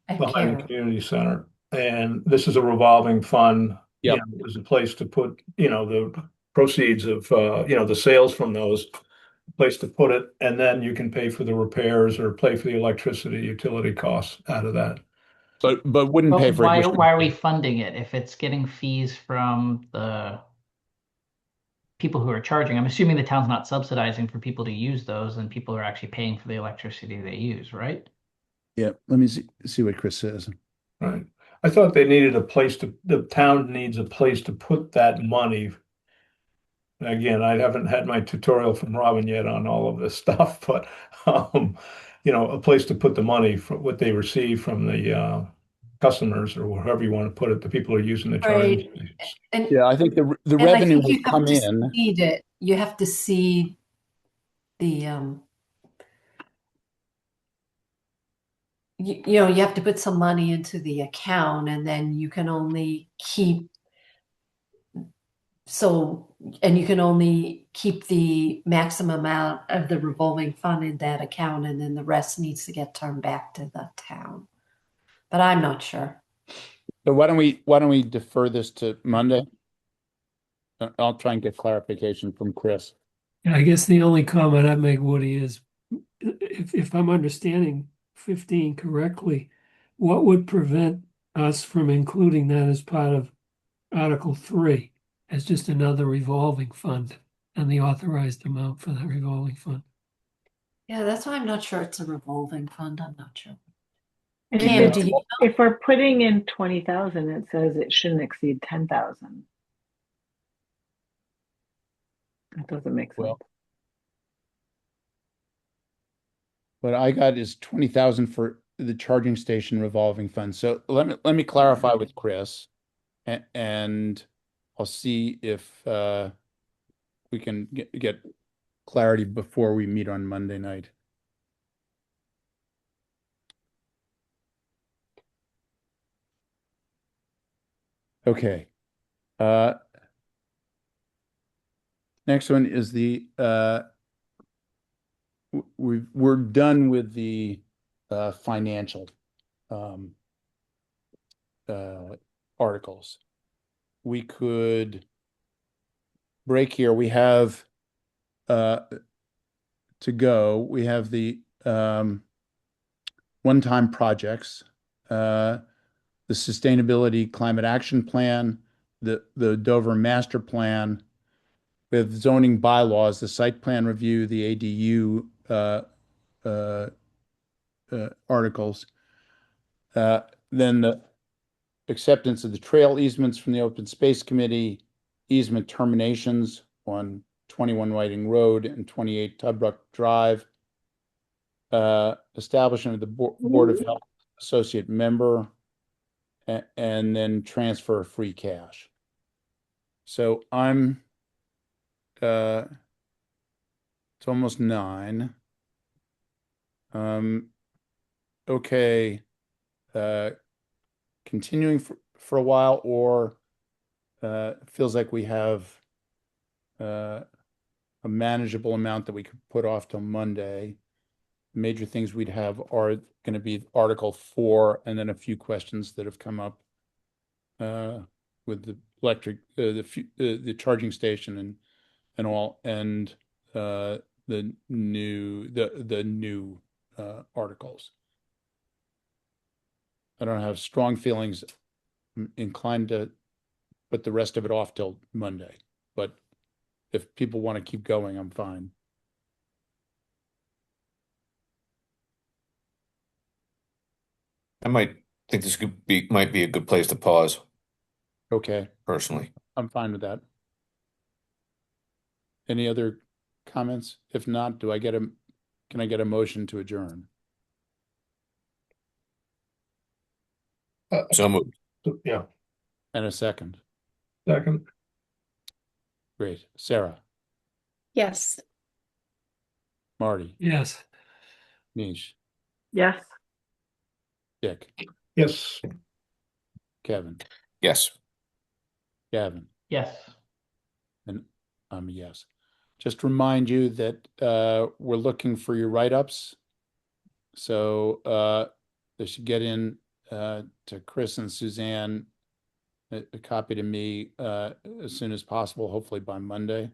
At behind the Carroll. community center. And this is a revolving fund. Yep. There's a place to put, the proceeds of, the sales from those, place to put it, and then you can pay for the repairs or pay for the electricity utility costs out of that. But wouldn't pay But for why additional. are we funding it if it's getting fees from the people who are charging? I'm assuming the town's not subsidizing for people to use those and people are actually paying for the electricity they use, right? Yeah, let me see what Chris says. Right. I thought they needed the town needs a place to put that money. Again, I haven't had my tutorial from Robin yet on all of this stuff, but a place to put the money for what they receive from the customers or wherever you want to put it, the people who are using the charging Right. stations. And Yeah, I think the and I revenue think you would have come to in. seed it. You have to seed the you have to put some money into the account and then you can only keep the maximum amount of the revolving fund in that account and then the rest needs to get turned back to the town. But I'm not sure. So why don't we defer this to Monday? I'll try and get clarification from Chris. I guess the only comment I'd make, Woody, is if I'm understanding 15 correctly, what would prevent us from including that as part of Article 3 as just another revolving fund and the authorized amount for that revolving fund? Yeah, that's why I'm not sure it's a revolving fund. I'm not sure. And Cam, do you if we're putting in 20,000, it says it shouldn't exceed 10,000. That doesn't make sense. Well, what I got is 20,000 for the charging station revolving fund. So let me clarify with Chris, and I'll see if we can get clarity before we meet on Monday night. Okay. Next one is the we're done with the financial articles. We could break here, we have to go. We have the one-time projects, the Sustainability Climate Action Plan, the Dover Master Plan, with zoning bylaws, the site plan review, the ADU articles, then the acceptance of the trail easements from the Open Space Committee, easement terminations on 21 Whiting Road and 28 Tubrook Drive, establishment of the Board of Health associate member, and then transfer of free cash. So it's almost 9. Okay, continuing for a while, or feels like we have a manageable amount that we could put off till Monday. Major things we'd have are going to be Article 4, and then a few questions that have come up with the electric, the charging station and all, and the new articles. I don't have strong feelings. I'm inclined to put the rest of it off till Monday, but if people want to keep going, I'm fine. I might think this might be a good place to pause, Okay, personally. I'm fine with that. Any other comments? If not, can I get a motion to adjourn? So moved. Yeah, And a second. second, Great. Sarah, Yes. Marty, Yes. Nish, Yes. Dick, yes. Kevin, Yes. Gavin, Yes. and I'm a yes. Just remind you that we're looking for your write-ups. So they should get in to Chris and Suzanne, a copy to me as soon as possible, hopefully by Monday.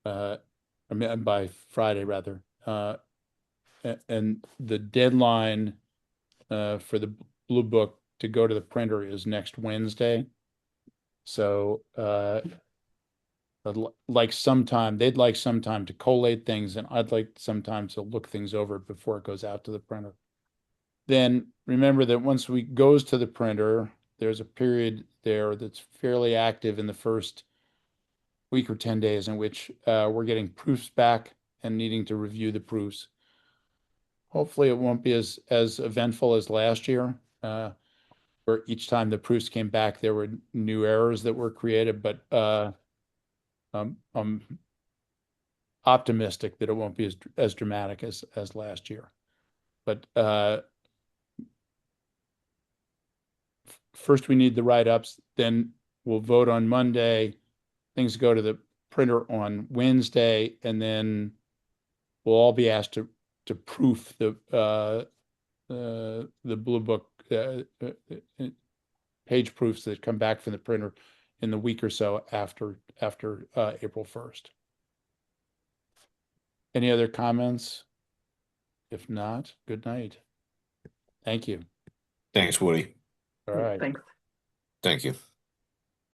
I mean, by Friday rather. And the deadline for the Blue Book to go to the printer is next Wednesday. So they'd like some time to collate things, and I'd like some time to look things over before it goes out to the printer. Then remember that once we goes to the printer, there's a period there that's fairly active in the first week or 10 days in which we're getting proofs back and needing to review the proofs. Hopefully it won't be as eventful as last year, where each time the proofs came back, there were new errors that were created, but I'm optimistic that it won't be as dramatic as last year. But first we need the write-ups, then we'll vote on Monday. Things go to the printer on Wednesday, and then we'll all be asked to proof the Blue Book page proofs that come back from the printer in the week or so after April 1st. Any other comments? If not, good night. Thank you. Thanks, Woody. All right. Thanks. Thank you.